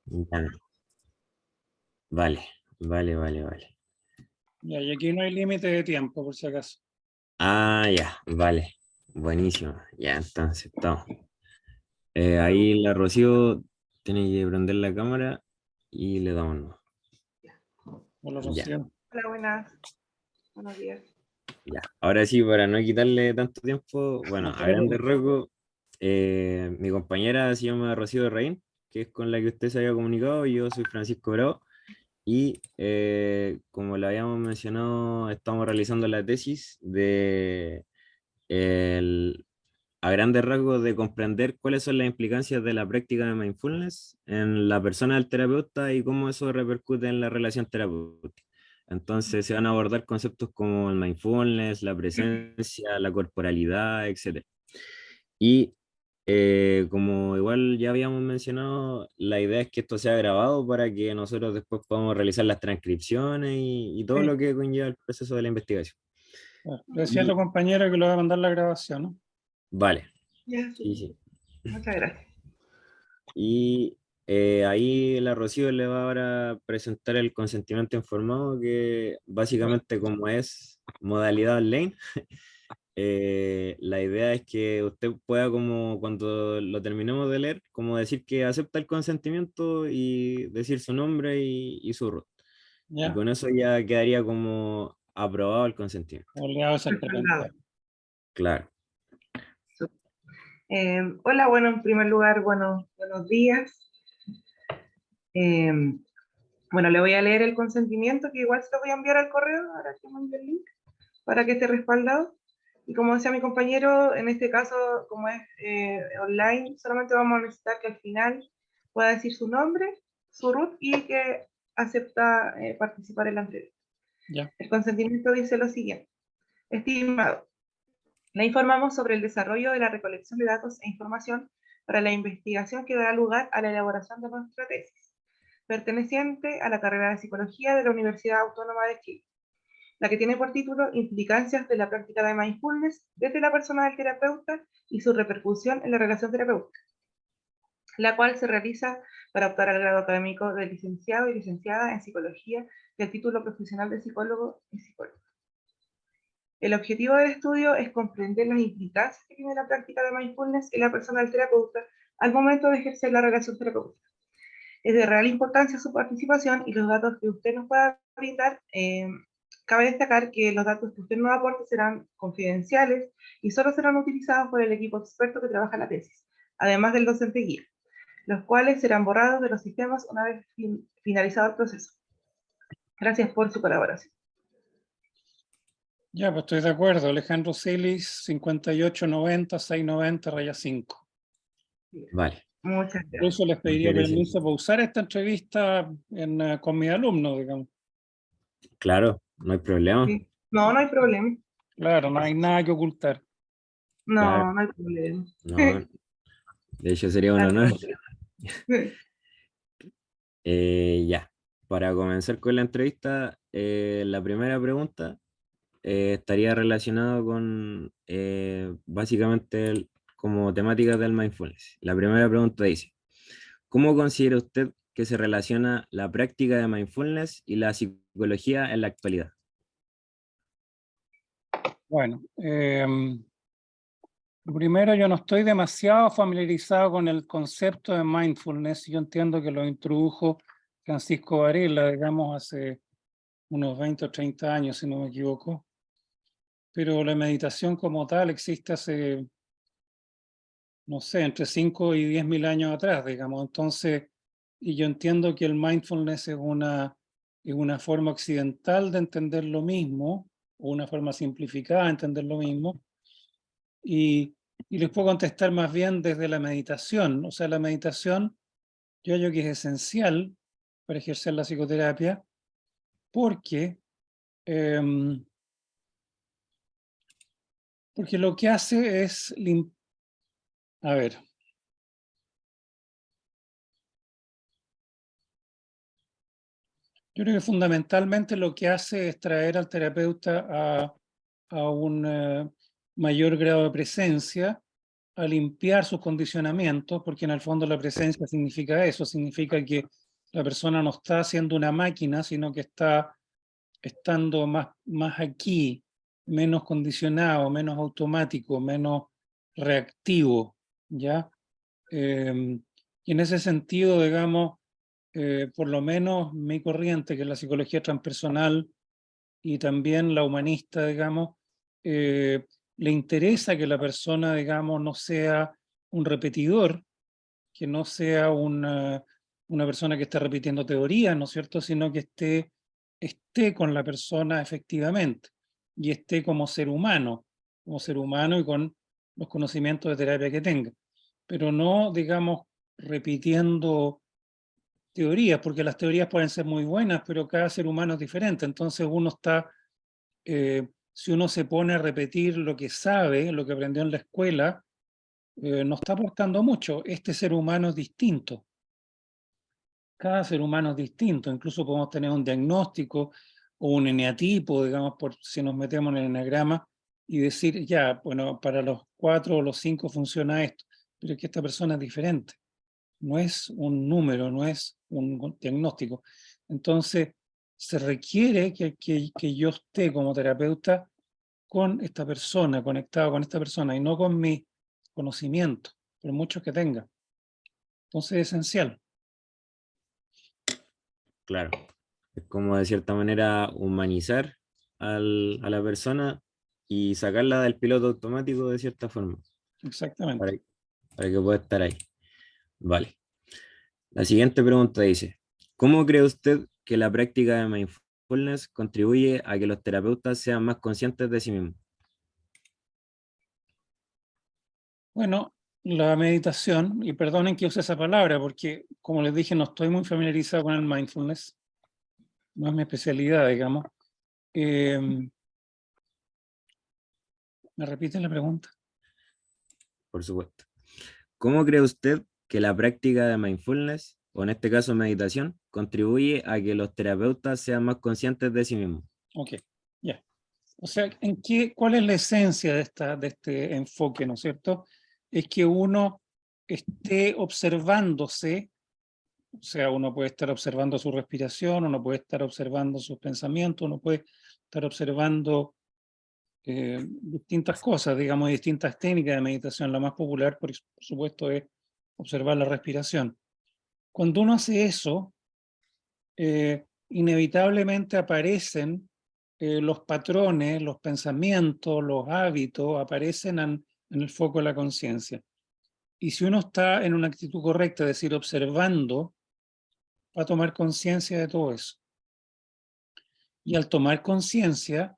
Ya, vale, vale, vale, vale. Ya, y aquí no hay límite de tiempo, por si acaso. Ah, ya, vale. Buenísimo. Ya, entonces, estamos. Ahí la Rocío tiene que prender la cámara y le damos no. Hola, Ya, Rocío. Hola, buenas. Buenos días. ya. Ahora sí, para no quitarle tanto tiempo, bueno, No te a grandes preocupes. rasgos, mi compañera se llama Rocío Reín, que es con la que usted se había comunicado, y yo soy Francisco Bravo. Y como le habíamos mencionado, estamos realizando la tesis de a grandes rasgos de comprender cuáles son las implicancias de la práctica de mindfulness en la persona del terapeuta y cómo eso repercute en la relación terapéutica. Entonces se van a abordar conceptos como el mindfulness, la presencia, la corporalidad, etc. Y como igual ya habíamos mencionado, la idea es que esto sea grabado para que nosotros después podamos realizar las transcripciones y todo Sí. lo que conlleva el proceso de la investigación. Le decía a Y, tu compañero que lo va a mandar la grabación, ¿no? vale, Ya, sí, sí. muchas gracias. Y ahí la Rocío le va ahora a presentar el consentimiento informado, que básicamente como es modalidad online, la idea es que usted pueda como cuando lo terminemos de leer, como decir que acepta el consentimiento y decir su nombre y su rol. Y Ya, con eso ya quedaría como aprobado el consentimiento. obligado a ser Respaldado. Claro. Hola, bueno, en primer lugar, buenos días. Eh, bueno, le voy a leer el consentimiento, que igual se lo voy a enviar al correo, ahora que mande el link, para que esté respaldado. Y como decía mi compañero, en este caso, como es online, solamente vamos a necesitar que al final pueda decir su nombre, su root y que acepta participar en la entrevista. Ya. El consentimiento dice lo siguiente. Estimado, le informamos sobre el desarrollo de la recolección de datos e información para la investigación que dará lugar a la elaboración de nuestra tesis, perteneciente a la carrera de Psicología de la Universidad Autónoma de Chile, la que tiene por título Implicancias de la práctica de mindfulness desde la persona del terapeuta y su repercusión en la relación terapéutica, la cual se realiza para optar al grado académico de licenciado y licenciada en Psicología y el título profesional de psicólogo y psicóloga. El objetivo del estudio es comprender las implicancias que tiene la práctica de mindfulness en la persona del terapeuta al momento de ejercer la relación terapéutica. Es de real importancia su participación y los datos que usted nos pueda brindar. Cabe destacar que los datos que usted nos aporte serán confidenciales y solo serán utilizados por el equipo experto que trabaja la tesis, además del docente guía, los cuales serán borrados de los sistemas una vez finalizado el proceso. Gracias por su colaboración. Ya, pues estoy de acuerdo. Alejandro Celis, 5890-690-5. Vale. Muchas gracias. Incluso les pediría permiso para usar esta entrevista con mis alumnos, digamos. Claro, no hay problema. Sí. No, no hay problema. Claro, no hay nada que ocultar. Claro, No, no hay problema. no, de hecho sería un honor. Ya, para comenzar con la entrevista, la primera pregunta estaría relacionada con básicamente como temáticas del mindfulness. La primera pregunta dice, ¿cómo considera usted que se relaciona la práctica de mindfulness y la psicología en la actualidad? Bueno, lo primero, yo no estoy demasiado familiarizado con el concepto de mindfulness. Yo entiendo que lo introdujo Francisco Varela, digamos, hace unos 20 o 30 años, si no me equivoco. Pero la meditación como tal existe hace, no sé, entre 5 y 10 mil años atrás, digamos. Entonces, y yo entiendo que el mindfulness es una forma occidental de entender lo mismo, o una forma simplificada de entender lo mismo. Y les puedo contestar más bien desde la meditación. O sea, la meditación yo creo que es esencial para ejercer la psicoterapia porque, porque lo que hace es, a ver, yo creo que fundamentalmente lo que hace es traer al terapeuta a un mayor grado de presencia a limpiar sus condicionamientos, porque en el fondo la presencia significa eso, significa que la persona no está siendo una máquina, sino que está estando más aquí, menos condicionado, menos automático, menos reactivo, ¿ya? Y en ese sentido, digamos, por lo menos mi corriente, que es la psicología transpersonal y también la humanista, digamos, le interesa que la persona, digamos, no sea un repetidor, que no sea una persona que esté repitiendo teorías, ¿no es cierto?, sino que esté con la persona efectivamente y esté como ser humano y con los conocimientos de terapia que tenga, pero no, digamos, repitiendo teorías, porque las teorías pueden ser muy buenas, pero cada ser humano es diferente, entonces uno está, si uno se pone a repetir lo que sabe, lo que aprendió en la escuela, no está aportando mucho. Este ser humano es distinto. Cada ser humano es distinto. Incluso podemos tener un diagnóstico o un eneatipo, digamos, por si nos metemos en el eneagrama y decir, ya, bueno, para los 4 o los 5 funciona esto, pero es que esta persona es diferente. No es un número, no es un diagnóstico. Entonces, se requiere que yo esté como terapeuta con esta persona, conectado con esta persona y no con mi conocimiento, por mucho que tenga. Entonces es esencial. Claro. Es como de cierta manera humanizar a la persona y sacarla del piloto automático de cierta forma, para, Exactamente. para que pueda estar ahí. Vale. La siguiente pregunta dice, ¿cómo cree usted que la práctica de mindfulness contribuye a que los terapeutas sean más conscientes de sí mismos? Bueno, la meditación, y perdonen que use esa palabra, porque como les dije, no estoy muy familiarizado con el mindfulness, no es mi especialidad, digamos. ¿Me repite la pregunta? Por supuesto. ¿Cómo cree usted que la práctica de mindfulness, o en este caso meditación, contribuye a que los terapeutas sean más conscientes de sí mismos? Ok, ya. O sea, ¿cuál es la esencia de este enfoque, ¿no es cierto? Es que uno esté observándose, o sea, uno puede estar observando su respiración, uno puede estar observando sus pensamientos, uno puede estar observando distintas cosas, digamos, distintas técnicas de meditación. La más popular, por supuesto, es observar la respiración. Cuando uno hace eso, inevitablemente aparecen los patrones, los pensamientos, los hábitos, aparecen en el foco de la conciencia. Y si uno está en una actitud correcta, es decir, observando, va a tomar conciencia de todo eso. Y al tomar conciencia,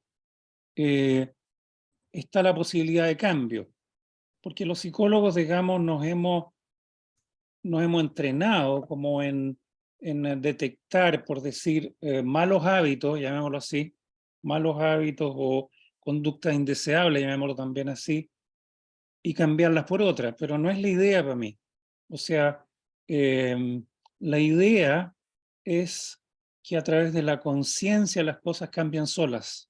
está la posibilidad de cambio. Porque los psicólogos, digamos, nos hemos entrenado como en detectar, por decir, malos hábitos, llamémoslo así, malos hábitos o conductas indeseables, llamémoslo también así, y cambiarlas por otras, pero no es la idea para mí. O sea, la idea es que a través de la conciencia las cosas cambian solas.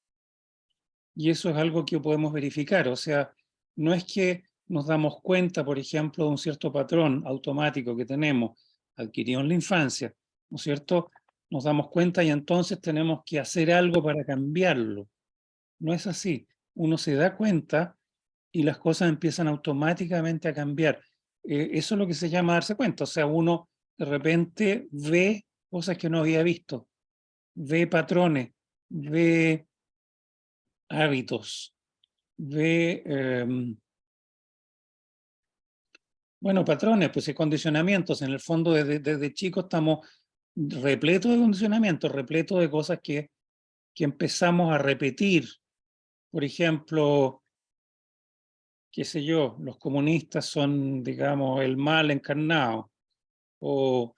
Y eso es algo que podemos verificar. O sea, no es que nos damos cuenta, por ejemplo, de un cierto patrón automático que tenemos adquirido en la infancia, ¿no es cierto? Nos damos cuenta y entonces tenemos que hacer algo para cambiarlo. No es así. Uno se da cuenta y las cosas empiezan automáticamente a cambiar. Eso es lo que se llama darse cuenta. O sea, uno de repente ve cosas que no había visto, ve patrones, ve hábitos, ve, bueno, patrones, pues y condicionamientos. En el fondo, desde chicos estamos repletos de condicionamientos, repletos de cosas que empezamos a repetir. Por ejemplo, qué sé yo, los comunistas son, digamos, el mal encarnado, o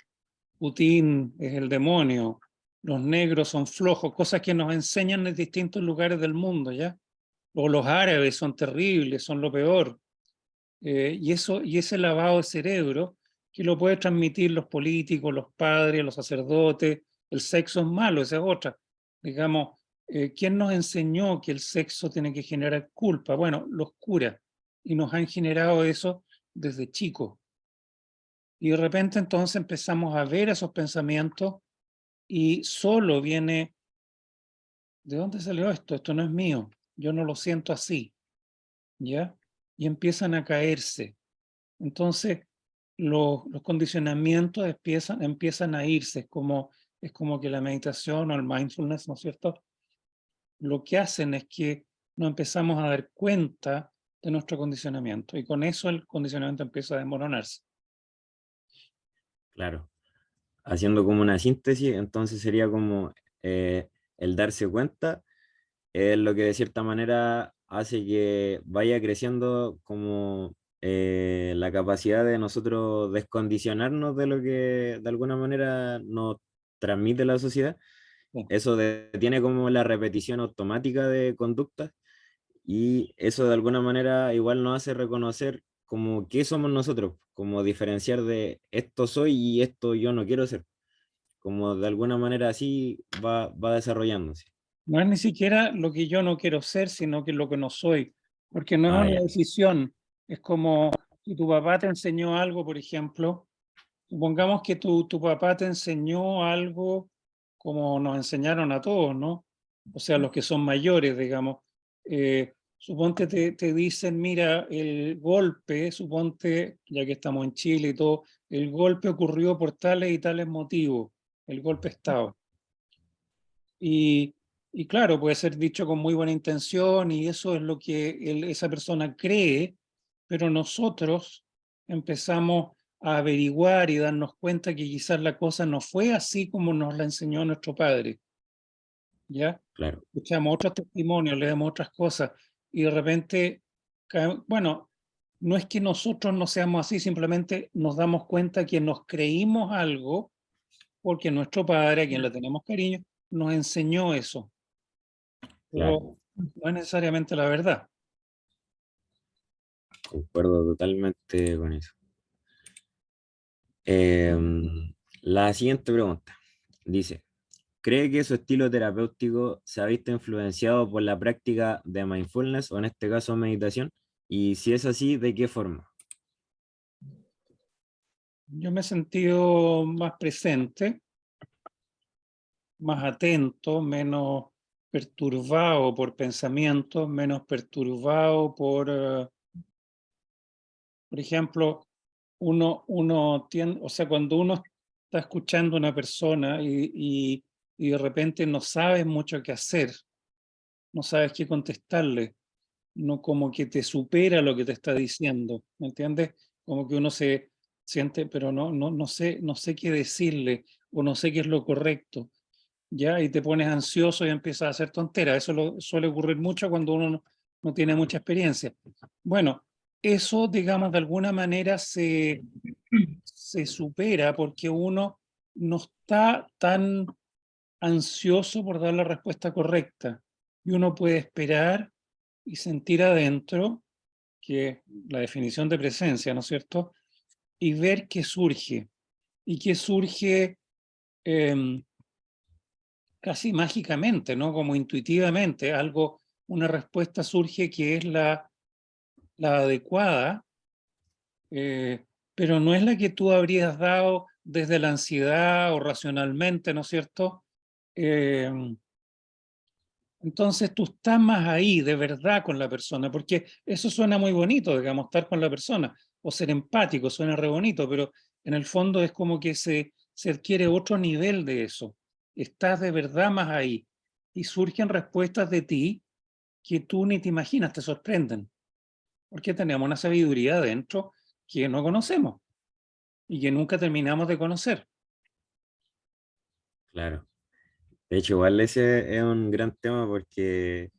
Putin es el demonio, los negros son flojos, cosas que nos enseñan en distintos lugares del mundo, ¿ya? O los árabes son terribles, son lo peor. Y ese lavado de cerebro que lo puede transmitir los políticos, los padres, los sacerdotes. El sexo es malo, esa es otra. Digamos, ¿quién nos enseñó que el sexo tiene que generar culpa? Bueno, los curas. Y nos han generado eso desde chico. Y de repente entonces empezamos a ver esos pensamientos y solo viene, ¿de dónde salió esto? Esto no es mío, yo no lo siento así, ¿ya? Y empiezan a caerse. Entonces, los condicionamientos empiezan a irse, es como que la meditación o el mindfulness, ¿no es cierto? Lo que hacen es que nos empezamos a dar cuenta de nuestro condicionamiento y con eso el condicionamiento empieza a desmoronarse. Claro. Haciendo como una síntesis, entonces sería como el darse cuenta es lo que de cierta manera hace que vaya creciendo como la capacidad de nosotros descondicionarnos de lo que de alguna manera nos transmite la sociedad. Sí. Eso detiene como la repetición automática de conductas y eso de alguna manera igual nos hace reconocer como qué somos nosotros, como diferenciar de esto soy y esto yo no quiero ser, como de alguna manera así va desarrollándose. No es ni siquiera lo que yo no quiero ser, sino que lo que no soy, porque no es Ah, una ya, decisión. Es como si tu papá te enseñó algo, por ejemplo, supongamos que tu papá te enseñó algo como nos enseñaron a todos, ¿no? O sea, los que son mayores, digamos. Suponte te dicen, mira, el golpe, suponte, ya que estamos en Chile y todo, el golpe ocurrió por tales y tales motivos, el golpe Estado. Y, y claro, puede ser dicho con muy buena intención y eso es lo que esa persona cree, pero nosotros empezamos a averiguar y darnos cuenta que quizás la cosa no fue así como nos la enseñó nuestro padre, ¿ya? claro, Escuchamos otros testimonios, leemos otras cosas y de repente, bueno, no es que nosotros no seamos así, simplemente nos damos cuenta que nos creímos algo porque nuestro padre, a quien le tenemos cariño, nos enseñó eso, claro, pero no es necesariamente la verdad. concuerdo totalmente con eso. La siguiente pregunta dice, ¿cree que su estilo terapéutico se ha visto influenciado por la práctica de mindfulness o en este caso meditación? Y si es así, ¿de qué forma? Yo me he sentido más presente, más atento, menos perturbado por pensamientos, menos perturbado por ejemplo, uno tiende, o sea, cuando uno está escuchando a una persona y de repente no sabes mucho qué hacer, no sabes qué contestarle, no como que te supera lo que te está diciendo, ¿me entiendes? Como que uno se siente, pero no sé qué decirle o no sé qué es lo correcto, ¿ya? Y te pones ansioso y empiezas a hacer tonteras. Eso suele ocurrir mucho cuando uno no tiene mucha experiencia. Bueno, eso, digamos, de alguna manera se supera porque uno no está tan ansioso por dar la respuesta correcta y uno puede esperar y sentir adentro, que es la definición de presencia, ¿no es cierto? Y ver qué surge. Y qué surge em, casi mágicamente, ¿no? Como intuitivamente, una respuesta surge que es la adecuada, pero no es la que tú habrías dado desde la ansiedad o racionalmente, ¿no es cierto? Em, Entonces tú estás más ahí de verdad con la persona, porque eso suena muy bonito, digamos, estar con la persona o ser empático, suena re bonito, pero en el fondo es como que se adquiere otro nivel de eso. Estás de verdad más ahí y surgen respuestas de ti que tú ni te imaginas, te sorprenden, porque tenemos una sabiduría dentro que no conocemos y que nunca terminamos de conocer. Claro. De hecho, igual ese es un gran tema porque,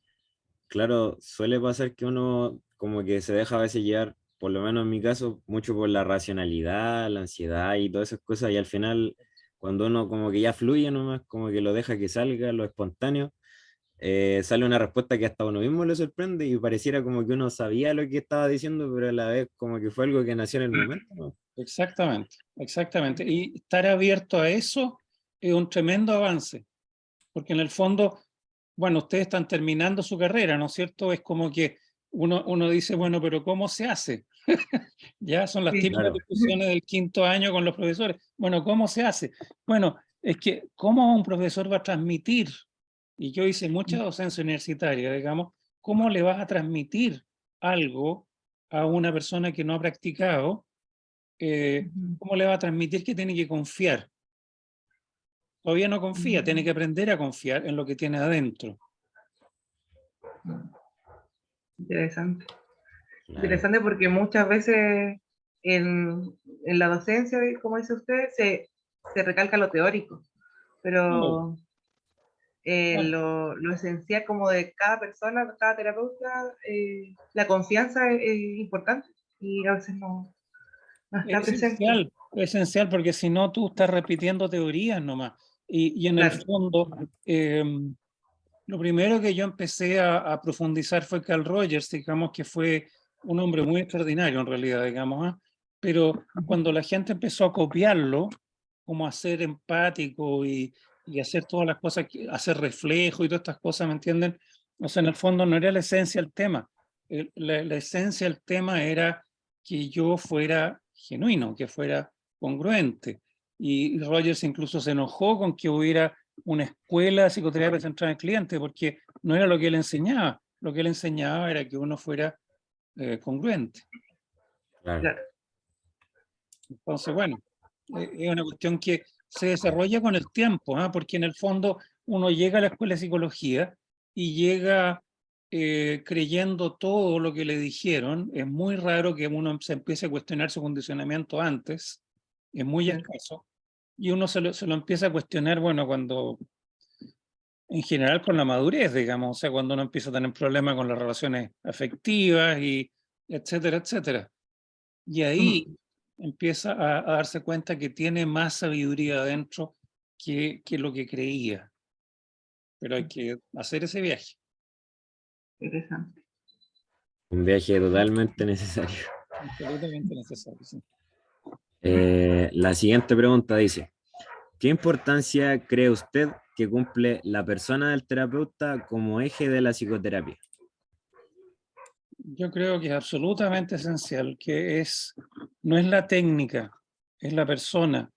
claro, suele pasar que uno como que se deja a veces llevar, por lo menos en mi caso, mucho por la racionalidad, la ansiedad y todas esas cosas, y al final, cuando uno como que ya fluye nomás, como que lo deja que salga, lo espontáneo, sale una respuesta que hasta a uno mismo le sorprende y pareciera como que uno sabía lo que estaba diciendo, pero a la vez como que fue algo que nació en el momento, ¿no? Exactamente, exactamente. Y estar abierto a eso es un tremendo avance, porque en el fondo, bueno, ustedes están terminando su carrera, ¿no es cierto? Es como que uno dice, bueno, pero ¿cómo se hace? Ya son las Sí. típicas Claro. discusiones del 5º año con los profesores. Bueno, ¿cómo se hace? Bueno, es que ¿cómo un profesor va a transmitir? Y yo hice mucha docencia universitaria, digamos, ¿cómo le vas a transmitir algo a una persona que no ha practicado? Ujú. ¿Cómo le va a transmitir que tiene que confiar? Todavía no confía, tiene que aprender a confiar en lo que tiene adentro. Interesante. Claro. Interesante porque muchas veces en la docencia, como dice usted, se recalca lo teórico, Oh, pero claro. lo esencial como de cada persona, cada terapeuta, la confianza es importante y a veces no está presente. Es esencial porque si no tú estás repitiendo teorías nomás. Y en el Claro, fondo, lo primero que yo empecé a profundizar fue Carl Rogers, digamos que fue un hombre muy extraordinario en realidad, digamos, ¿ah? Pero cuando la gente empezó a copiarlo, como a ser empático y hacer todas las cosas, hacer reflejo y todas estas cosas, ¿me entienden? O sea, en el fondo no era la esencia del tema. La esencia del tema era que yo fuera genuino, que fuera congruente. Y Rogers incluso se enojó con que hubiera una escuela de psicoterapia centrada en el cliente, porque no era lo que él enseñaba. Lo que él enseñaba era que uno fuera congruente. Claro. claro. Entonces, bueno, es una cuestión que se desarrolla con el tiempo, ¿ah? Porque en el fondo uno llega a la escuela de psicología y llega creyendo todo lo que le dijeron. Es muy raro que uno se empiece a cuestionar su condicionamiento antes, es muy Claro. escaso, y uno se lo empieza a cuestionar, bueno, cuando, en general con la madurez, digamos, o sea, cuando uno empieza a tener problemas con las relaciones afectivas y etcétera, etcétera. Y ahí Mm, empieza a darse cuenta que tiene más sabiduría adentro que lo que creía. Pero hay que hacer ese viaje. interesante. Un viaje totalmente necesario. Absolutamente necesario. Sí. La siguiente pregunta dice, ¿qué importancia cree usted que cumple la persona del terapeuta como eje de la psicoterapia? Yo creo que es absolutamente esencial, no es la técnica, es la persona.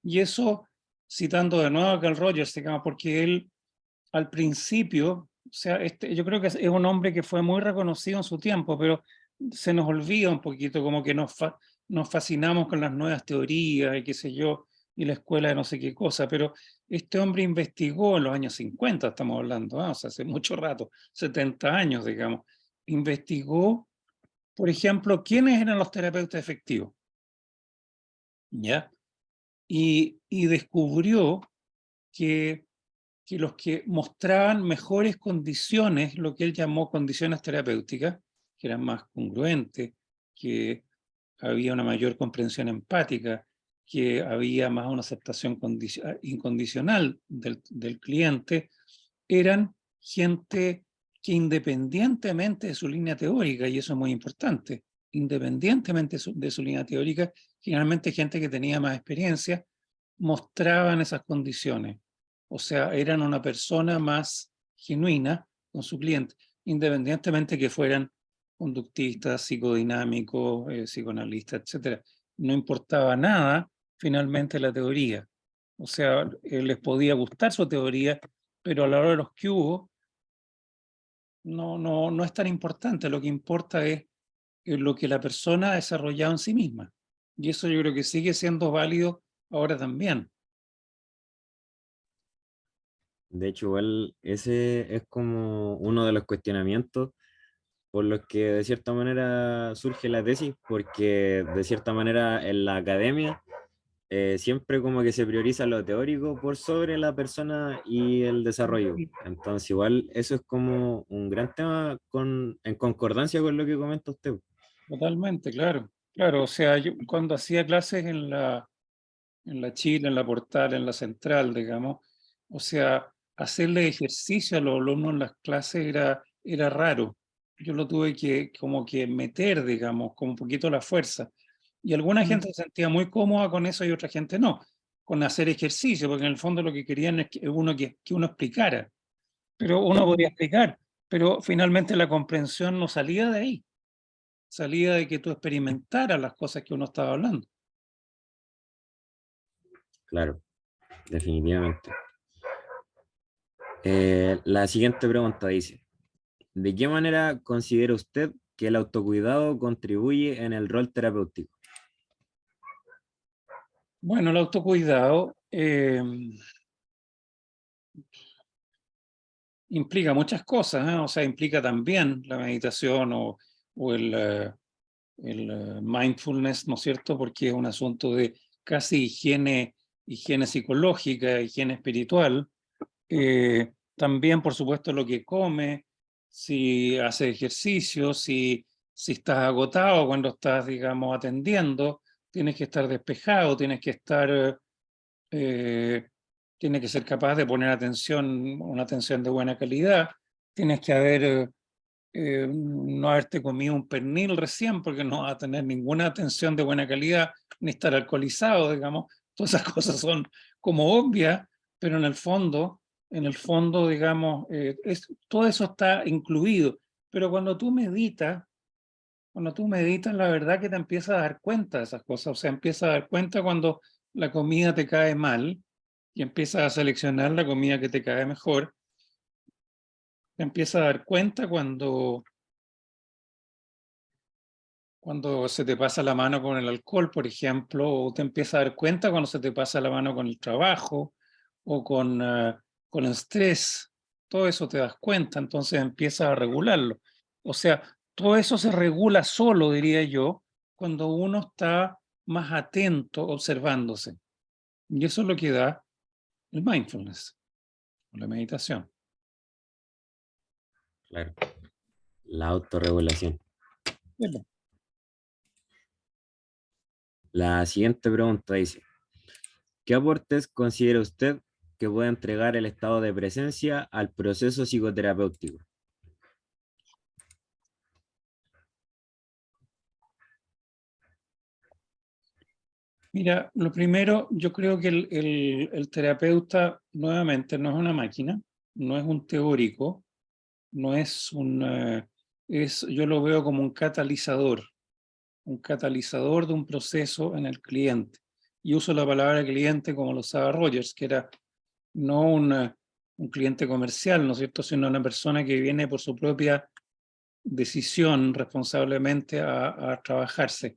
Y eso, citando de nuevo a Carl Rogers, digamos, porque él al principio, o sea, yo creo que es un hombre que fue muy reconocido en su tiempo, pero se nos olvida un poquito, como que nos fascinamos con las nuevas teorías y qué sé yo, y la escuela de no sé qué cosa, pero este hombre investigó en los años 50, estamos hablando, o sea, hace mucho rato, 70 años, digamos, investigó, por ejemplo, quiénes eran los terapeutas efectivos, ¿ya? Y descubrió que los que mostraban mejores condiciones, lo que él llamó condiciones terapéuticas, que eran más congruentes, que había una mayor comprensión empática, que había más una aceptación incondicional del cliente, eran gente que independientemente de su línea teórica, y eso es muy importante, independientemente de su línea teórica, generalmente gente que tenía más experiencia, mostraban esas condiciones. O sea, eran una persona más genuina con su cliente, independientemente que fueran conductistas, psicodinámicos, psicoanalistas, etc. No importaba nada finalmente la teoría. O sea, les podía gustar su teoría, pero a la hora de los que hubo, no es tan importante. Lo que importa es lo que la persona ha desarrollado en sí misma. Y eso yo creo que sigue siendo válido ahora también. De hecho, igual ese es como uno de los cuestionamientos por los que de cierta manera surge la tesis, porque de cierta manera en la academia siempre como que se prioriza lo teórico por sobre la persona y el desarrollo. Sí, Entonces, igual eso es como un gran tema en concordancia con lo que comenta usted. Totalmente, claro. Claro, o sea, yo cuando hacía clases en la Chile, en la Portal, en la Central, digamos, o sea, hacerle ejercicio a los alumnos en las clases era raro. Yo lo tuve que como que meter, digamos, con un poquito la fuerza. Y alguna mm, gente se sentía muy cómoda con eso y otra gente no, con hacer ejercicio, porque en el fondo lo que querían es que uno explicara. Pero uno podía mm, explicar, pero finalmente la comprensión no salía de ahí. salía de que tú experimentaras las cosas que uno estaba hablando. Claro, definitivamente. La siguiente pregunta dice, ¿de qué manera considera usted que el autocuidado contribuye en el rol terapéutico? Bueno, el autocuidado implica muchas cosas, ¿eh? O sea, implica también la meditación o el mindfulness, ¿no es cierto? Porque es un asunto de casi higiene psicológica, higiene espiritual. También, por supuesto, lo que come, si hace ejercicio, si estás agotado cuando estás, digamos, atendiendo, tienes que estar despejado, tienes que estar, tienes que ser capaz de poner atención, una atención de buena calidad, tienes que no haberte comido un pernil recién porque no vas a tener ninguna atención de buena calidad, ni estar alcoholizado, digamos. Todas esas cosas son como obvias, pero en el fondo, digamos, todo eso está incluido. Pero cuando tú meditas, la verdad que te empiezas a dar cuenta de esas cosas. O sea, empiezas a dar cuenta cuando la comida te cae mal y empiezas a seleccionar la comida que te cae mejor. Te empiezas a dar cuenta cuando se te pasa la mano con el alcohol, por ejemplo, o te empiezas a dar cuenta cuando se te pasa la mano con el trabajo o con el estrés. Todo eso te das cuenta, entonces empiezas a regularlo. O sea, todo eso se regula solo, diría yo, cuando uno está más atento, observándose. Y eso es lo que da el mindfulness, o la meditación. Claro, la autorregulación. Bien. La siguiente pregunta dice, ¿qué aportes considera usted que puede entregar el estado de presencia al proceso psicoterapéutico? Mira, lo primero, yo creo que el terapeuta, nuevamente, no es una máquina, no es un teórico, no es yo lo veo como un catalizador de un proceso en el cliente. Y uso la palabra cliente como lo usaba Rogers, que era no un cliente comercial, ¿no es cierto?, sino una persona que viene por su propia decisión responsablemente a trabajarse.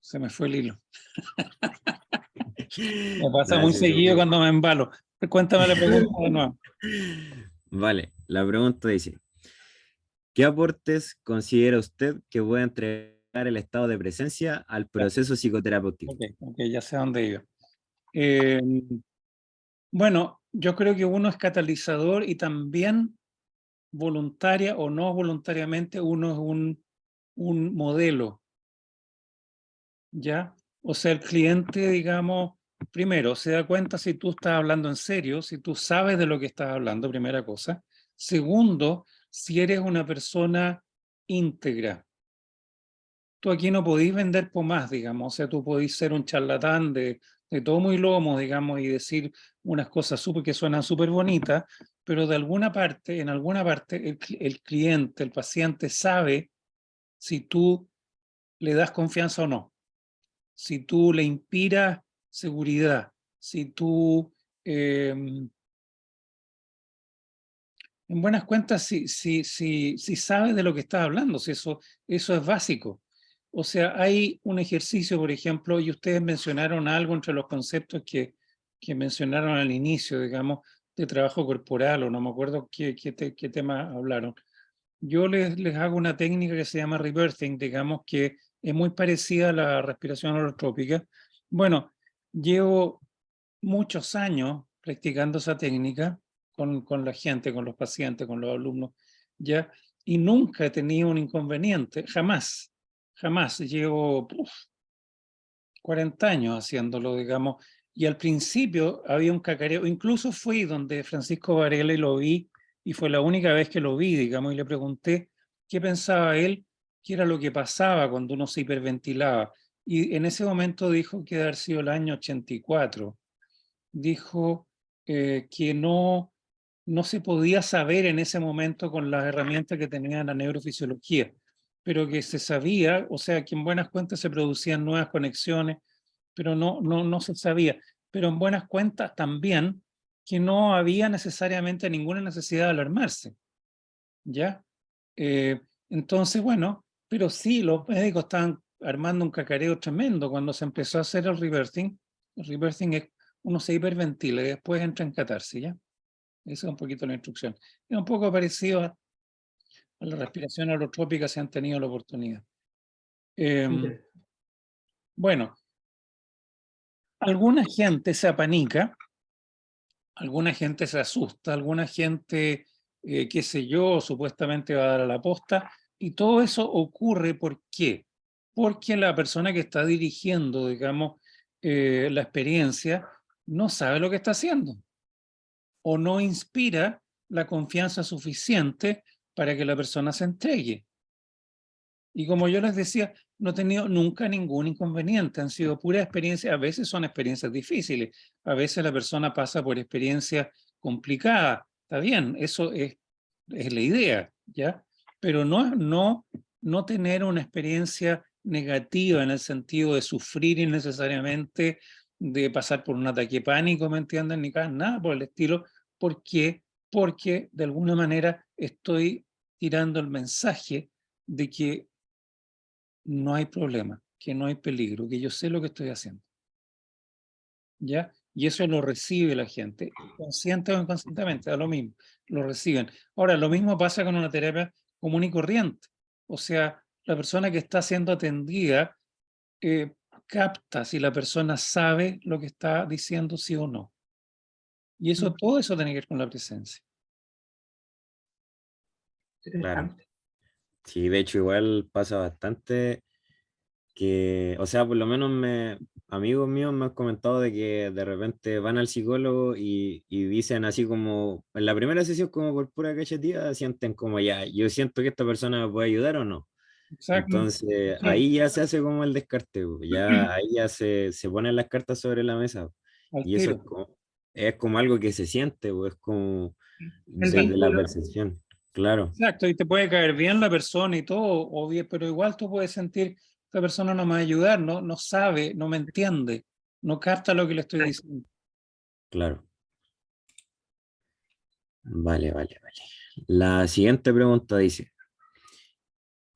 Se me fue el hilo. Me pasa Nada, muy sí se seguido preocupe. cuando me embalo. Cuéntame la pregunta de nuevo. Vale, la pregunta dice, ¿qué aportes considera usted que puede entregar el estado de presencia al Ya, proceso psicoterapéutico? ok, ya sé a dónde iba. Eh, bueno, yo creo que uno es catalizador y también voluntaria o no voluntariamente uno es un modelo, ¿ya? O sea, el cliente, digamos, primero, se da cuenta si tú estás hablando en serio, si tú sabes de lo que estás hablando, primera cosa. Segundo, si eres una persona íntegra. Tú aquí no podís vender pomás, digamos, o sea, tú podís ser un charlatán de tomo y lomo, digamos, y decir unas cosas que suenan súper bonitas, pero de alguna parte, en alguna parte, el cliente, el paciente sabe si tú le das confianza o no, si tú le inspiras seguridad, si tú, en buenas cuentas, si sabes de lo que estás hablando, si eso es básico. O sea, hay un ejercicio, por ejemplo, y ustedes mencionaron algo entre los conceptos que mencionaron al inicio, digamos, de trabajo corporal, o no me acuerdo qué tema hablaron. Yo les hago una técnica que se llama rebirthing, digamos, que es muy parecida a la respiración holotrópica. Bueno, llevo muchos años practicando esa técnica con la gente, con los pacientes, con los alumnos, ¿ya? Y nunca he tenido un inconveniente, jamás, jamás. Llevo 40 años haciéndolo, digamos, y al principio había un cacareo, incluso fui donde Francisco Varela y lo vi, y fue la única vez que lo vi, digamos, y le pregunté qué pensaba él, qué era lo que pasaba cuando uno se hiperventilaba. Y en ese momento dijo que debe haber sido el año 84. Dijo que no, no se podía saber en ese momento con las herramientas que tenía la neurofisiología, pero que se sabía, o sea, que en buenas cuentas se producían nuevas conexiones, pero no se sabía. Pero en buenas cuentas también que no había necesariamente ninguna necesidad de alarmarse, ¿ya? Entonces, bueno, pero sí, los médicos estaban armando un cacareo tremendo cuando se empezó a hacer el reversing. El reversing es uno se hiperventila y después entra en catarsis, ¿ya? Esa es un poquito la instrucción. Es un poco parecido a la respiración alotrópica si han tenido la oportunidad. Bueno, alguna gente se apanica, alguna gente se asusta, alguna gente, qué sé yo, supuestamente va a dar a la posta, y todo eso ocurre ¿por qué? Porque la persona que está dirigiendo, digamos, la experiencia, no sabe lo que está haciendo, o no inspira la confianza suficiente para que la persona se entregue. Y como yo les decía, no he tenido nunca ningún inconveniente, han sido puras experiencias, a veces son experiencias difíciles, a veces la persona pasa por experiencias complicadas, está bien, eso es la idea, ¿ya? Pero no tener una experiencia negativa en el sentido de sufrir innecesariamente, de pasar por un ataque de pánico, ¿me entienden? Ni nada por el estilo, ¿por qué? Porque de alguna manera estoy tirando el mensaje de que no hay problema, que no hay peligro, que yo sé lo que estoy haciendo. ¿Ya? Y eso lo recibe la gente, consciente o inconscientemente, da lo mismo, lo reciben. Ahora, lo mismo pasa con una terapia común y corriente. O sea, la persona que está siendo atendida capta si la persona sabe lo que está diciendo, sí o no. Y eso, todo eso tiene que ver con la presencia. Claro. Interesante. Sí, de hecho igual pasa bastante que, o sea, por lo menos amigos míos me han comentado de que de repente van al psicólogo y dicen así como, en la primera sesión como por pura cachetía, sienten como ya, yo siento que esta persona me puede ayudar o no. Exacto. Entonces Sí, ahí ya se hace como el descarte, ya ahí ya se ponen las cartas sobre la mesa. al Y eso tiro. es como algo que se siente, es como El desde la vínculo. percepción, claro, Exacto, y te puede caer bien la persona y todo, obvio, pero igual tú puedes sentir, esta persona no me va a ayudar, no sabe, no me entiende, no capta lo que le estoy diciendo. claro. Vale, vale, vale. La siguiente pregunta dice,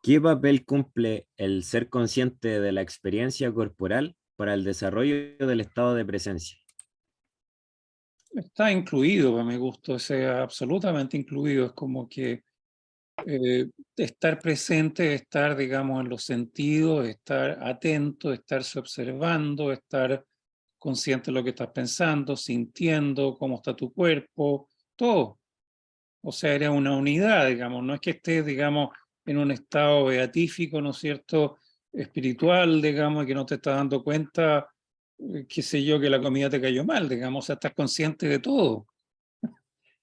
¿qué papel cumple el ser consciente de la experiencia corporal para el desarrollo del estado de presencia? Está incluido, para mi gusto, o sea, absolutamente incluido, es como que estar presente, estar, digamos, en los sentidos, estar atento, estarse observando, estar consciente de lo que estás pensando, sintiendo, cómo está tu cuerpo, todo. O sea, era una unidad, digamos, no es que estés, digamos, en un estado beatífico, ¿no es cierto?, espiritual, digamos, y que no te estás dando cuenta, qué sé yo, que la comida te cayó mal, digamos, o sea, estás consciente de todo.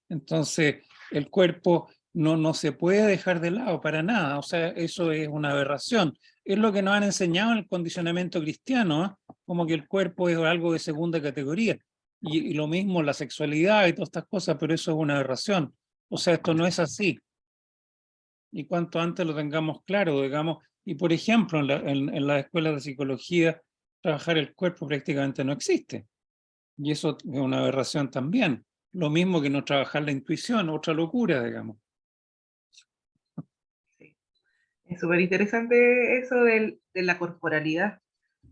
Entonces, el cuerpo no se puede dejar de lado para nada, o sea, eso es una aberración. Es lo que nos han enseñado en el condicionamiento cristiano, ¿eh? Como que el cuerpo es algo de segunda categoría. Y lo mismo la sexualidad y todas estas cosas, pero eso es una aberración. O sea, esto no es así. Y cuanto antes lo tengamos claro, digamos, y por ejemplo, en la escuela de psicología, trabajar el cuerpo prácticamente no existe. Y eso es una aberración también. Lo mismo que no trabajar la intuición, otra locura, digamos. Sí. Es súper interesante eso de la corporalidad.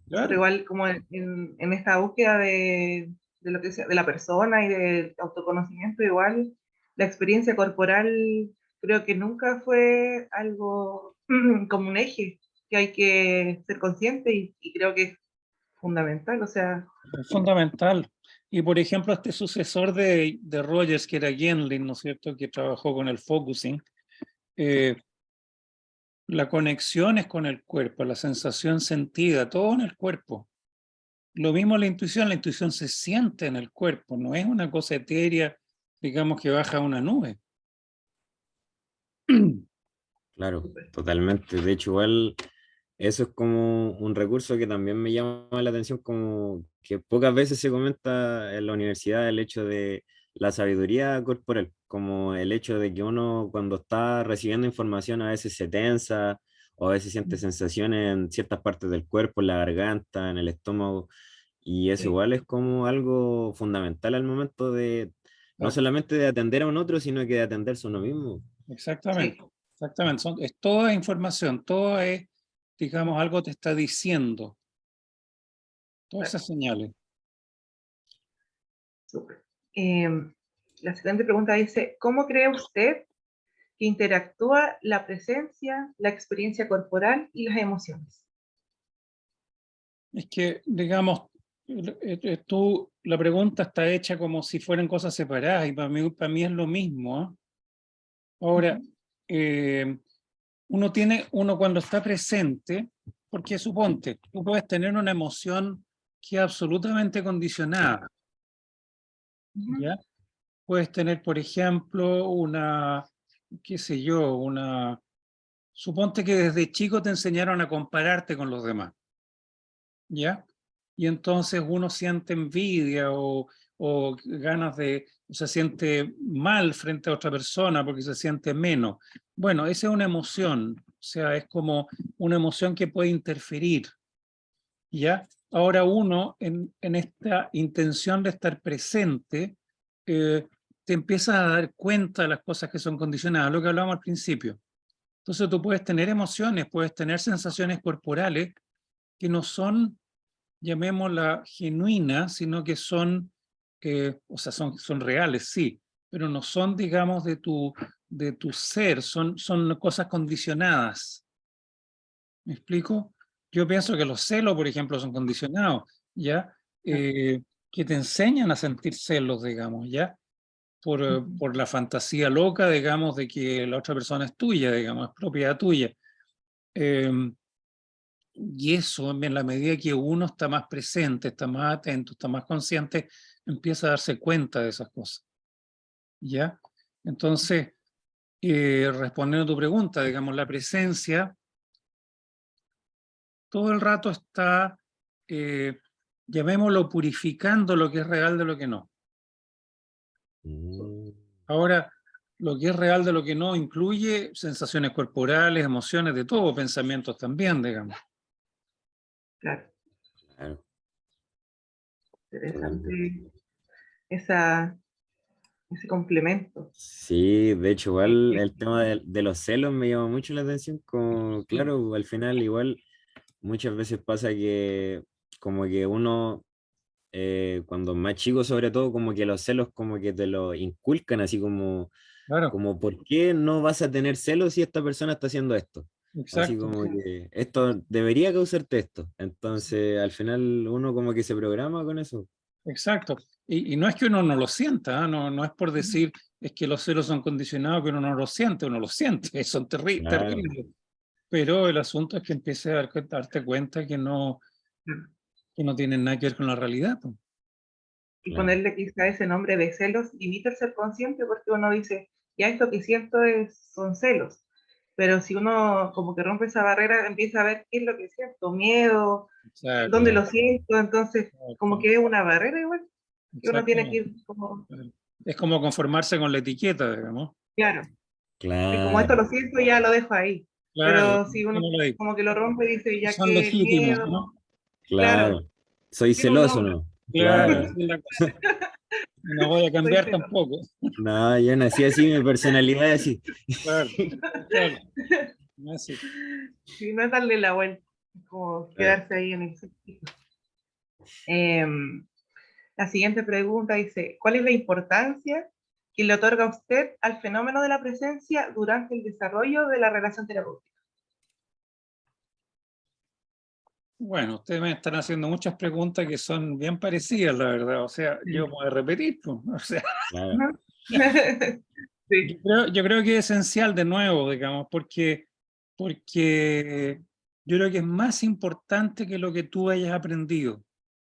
Nosotros Claro, igual como en esta búsqueda de lo que sea, de la persona y del autoconocimiento, igual la experiencia corporal creo que nunca fue algo como un eje que hay que ser consciente y creo que es fundamental. O sea, es fundamental. Y por ejemplo, este sucesor de Rogers, que era Genlin, ¿no es cierto?, que trabajó con el focusing, eh, la conexión es con el cuerpo, la sensación sentida, todo en el cuerpo. Lo mismo la intuición se siente en el cuerpo, no es una cosa etérea, digamos, que baja a una nube. Claro, súper. totalmente. De hecho, igual eso es como un recurso que también me llama la atención, como que pocas veces se comenta en la universidad el hecho la sabiduría corporal, como el hecho de que uno cuando está recibiendo información a veces se tensa o a veces siente sensaciones en ciertas partes del cuerpo, en la garganta, en el estómago, y eso Sí, igual es como algo fundamental al momento de, no Claro, solamente de atender a un otro, sino que de atenderse a uno mismo. exactamente, sí, exactamente. Es toda información, todo es, digamos, algo te está diciendo, todas claro, esas señales. súper. La siguiente pregunta dice, ¿cómo cree usted que interactúa la presencia, la experiencia corporal y las emociones? Es que, digamos, la pregunta está hecha como si fueran cosas separadas y para mí es lo mismo, ¿ah? Ahora, Ujú, eh, uno cuando está presente, porque suponte, tú puedes tener una emoción que es absolutamente condicionada, ujú, ¿ya? Puedes tener, por ejemplo, qué sé yo, suponte que desde chico te enseñaron a compararte con los demás, ¿ya? Y entonces uno siente envidia o ganas o se siente mal frente a otra persona porque se siente menos. Bueno, esa es una emoción, o sea, es como una emoción que puede interferir, ¿ya? Ahora uno, en esta intención de estar presente, eh, te empiezas a dar cuenta de las cosas que son condicionadas, lo que hablábamos al principio. Entonces tú puedes tener emociones, puedes tener sensaciones corporales que no son, llamémosla, genuinas, sino que son, o sea, son reales, sí, pero no son, digamos, de tu ser, son cosas condicionadas. ¿Me explico? Yo pienso que los celos, por ejemplo, son condicionados, ¿ya? claro, Que te enseñan a sentir celos, digamos, ¿ya? ujú, Por la fantasía loca, digamos, de que la otra persona es tuya, digamos, es propiedad tuya. Eh, y eso, en la medida que uno está más presente, está más atento, está más consciente, empieza a darse cuenta de esas cosas, ¿ya? Entonces, respondiendo a tu pregunta, digamos, la presencia todo el rato está, eh, llamémoslo, purificando lo que es real de lo que no. Mm, Ahora, lo que es real de lo que no incluye sensaciones corporales, emociones, de todo, pensamientos también, digamos. claro, claro, totalmente. interesante esa, ese complemento. Sí, de hecho, igual Porque, el tema de los celos me llama mucho la atención, como, Sí, claro, al final igual muchas veces pasa que como que uno, cuando es más chico sobre todo, como que los celos como que te lo inculcan, así como, claro, como ¿por qué no vas a tener celos si esta persona está haciendo esto? Así exacto, como claro, que esto debería causarte esto. Entonces, al final uno como que se programa con eso. exacto. Y no es que uno no lo sienta, ¿ah? No, no es por ujú, decir es que los celos son condicionados, que uno no lo siente, uno lo siente, son Claro, terribles. Pero el asunto es que empieces darte cuenta claro. que no tienen nada que ver con la realidad, pues. Y claro. ponerle quizá ese nombre de celos limita el ser consciente porque uno dice, ya esto que siento son celos. Pero si uno como que rompe esa barrera, empieza a ver qué es lo que siento, miedo, dónde Exacto, lo Claro, siento, entonces como exacto, que es una barrera igual, que uno tiene que exactamente. ir como, Es como conformarse con la etiqueta, digamos. claro, y como esto claro, lo siento, ya lo dejo ahí. Claro, Pero si uno no lo digo. como que lo rompe y dice, ya Son que el legítimos, miedo, ¿no? claro, claro. Soy tiene un celoso, nombre, ¿no? Claro, Claro. esa es la cosa. No voy a soy cambiar celoso. tampoco. No, yo nací así, mi personalidad es así. Claro, claro, no es así. Si no es darle la vuelta, es como Claro. quedarse ahí en el sentido. Em, la siguiente pregunta dice, ¿cuál es la importancia que le otorga usted al fenómeno de la presencia durante el desarrollo de la relación terapéutica? Bueno, ustedes me están haciendo muchas preguntas que son bien parecidas, la verdad. O sea, yo Sí. voy a repetir, pues. O sea, Claro. Ujú. Sí. yo creo que es esencial de nuevo, digamos, porque yo creo que es más importante que lo que tú hayas aprendido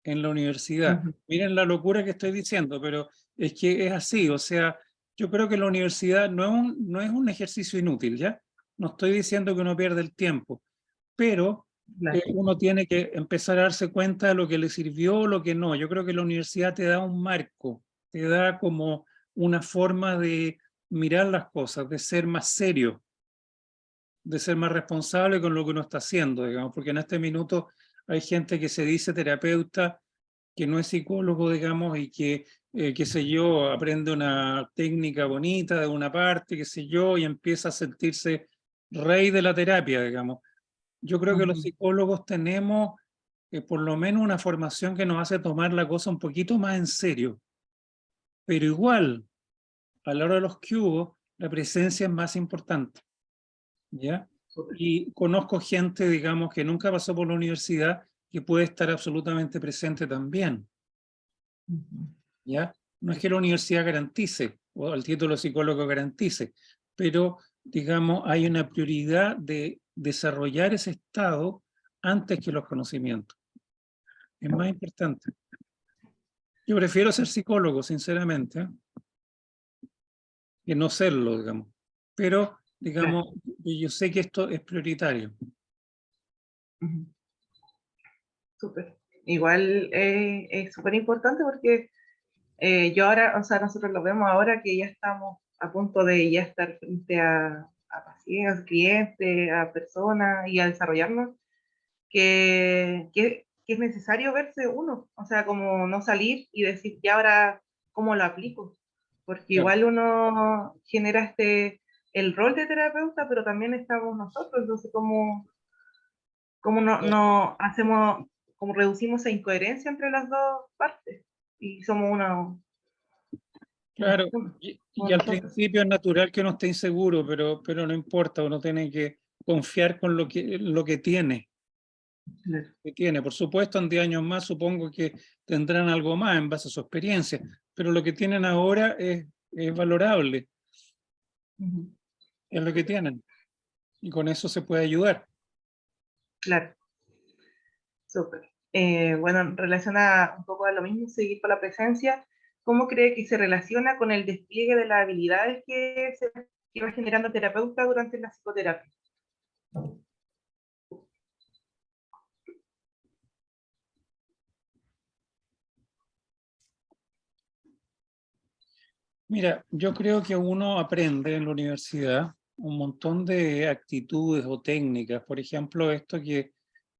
en la universidad. Ujú. Miren la locura que estoy diciendo, pero es que es así. O sea, yo creo que la universidad no es un ejercicio inútil, ¿ya? No estoy diciendo que uno pierde el tiempo, pero Claro. uno tiene que empezar a darse cuenta de lo que le sirvió o lo que no. Yo creo que la universidad te da un marco, te da como una forma de mirar las cosas, de ser más serio, de ser más responsable con lo que uno está haciendo, digamos, porque en este minuto hay gente que se dice terapeuta, que no es psicólogo, digamos, y que, qué sé yo, aprende una técnica bonita de una parte, qué sé yo, y empieza a sentirse rey de la terapia, digamos. Yo creo que los psicólogos tenemos por lo menos una formación que nos hace tomar la cosa un poquito más en serio, pero igual, a la hora de los que hubo, la presencia es más importante, ¿ya? Y conozco gente, digamos, que nunca pasó por la universidad, que puede estar absolutamente presente también, ¿ya? No es que la universidad garantice, o el título de psicólogo garantice, pero, digamos, hay una prioridad de desarrollar ese estado antes que los conocimientos. Es más importante. Yo prefiero ser psicólogo, sinceramente, ¿eh? Que no serlo, digamos. Pero, digamos, yo sé que esto es prioritario. Súper. Igual es súper importante porque yo ahora, o sea, nosotros lo vemos ahora que ya estamos a punto de ya estar frente a pacientes, clientes, a personas y a desarrollarnos, que es necesario verse uno, o sea, como no salir y decir, ya ahora, ¿cómo lo aplico? Porque Claro. igual uno genera el rol de terapeuta, pero también estamos nosotros, entonces, ¿cómo no hacemos, como reducimos esa incoherencia entre las dos partes? Y somos Claro, uno, y como al nosotros. principio es natural que uno esté inseguro, pero no importa, uno tiene que confiar con lo que tiene. Claro. Que tiene. Por supuesto, en 10 años más supongo que tendrán algo más en base a su experiencia, pero lo que tienen ahora es valorable, es lo que tienen, y con eso se puede ayudar. Claro, súper. Bueno, en relación a un poco a lo mismo, seguir con la presencia, ¿cómo cree que se relaciona con el despliegue de las habilidades que va generando el terapeuta durante la psicoterapia? Mira, yo creo que uno aprende en la universidad un montón de actitudes o técnicas. Por ejemplo, esto que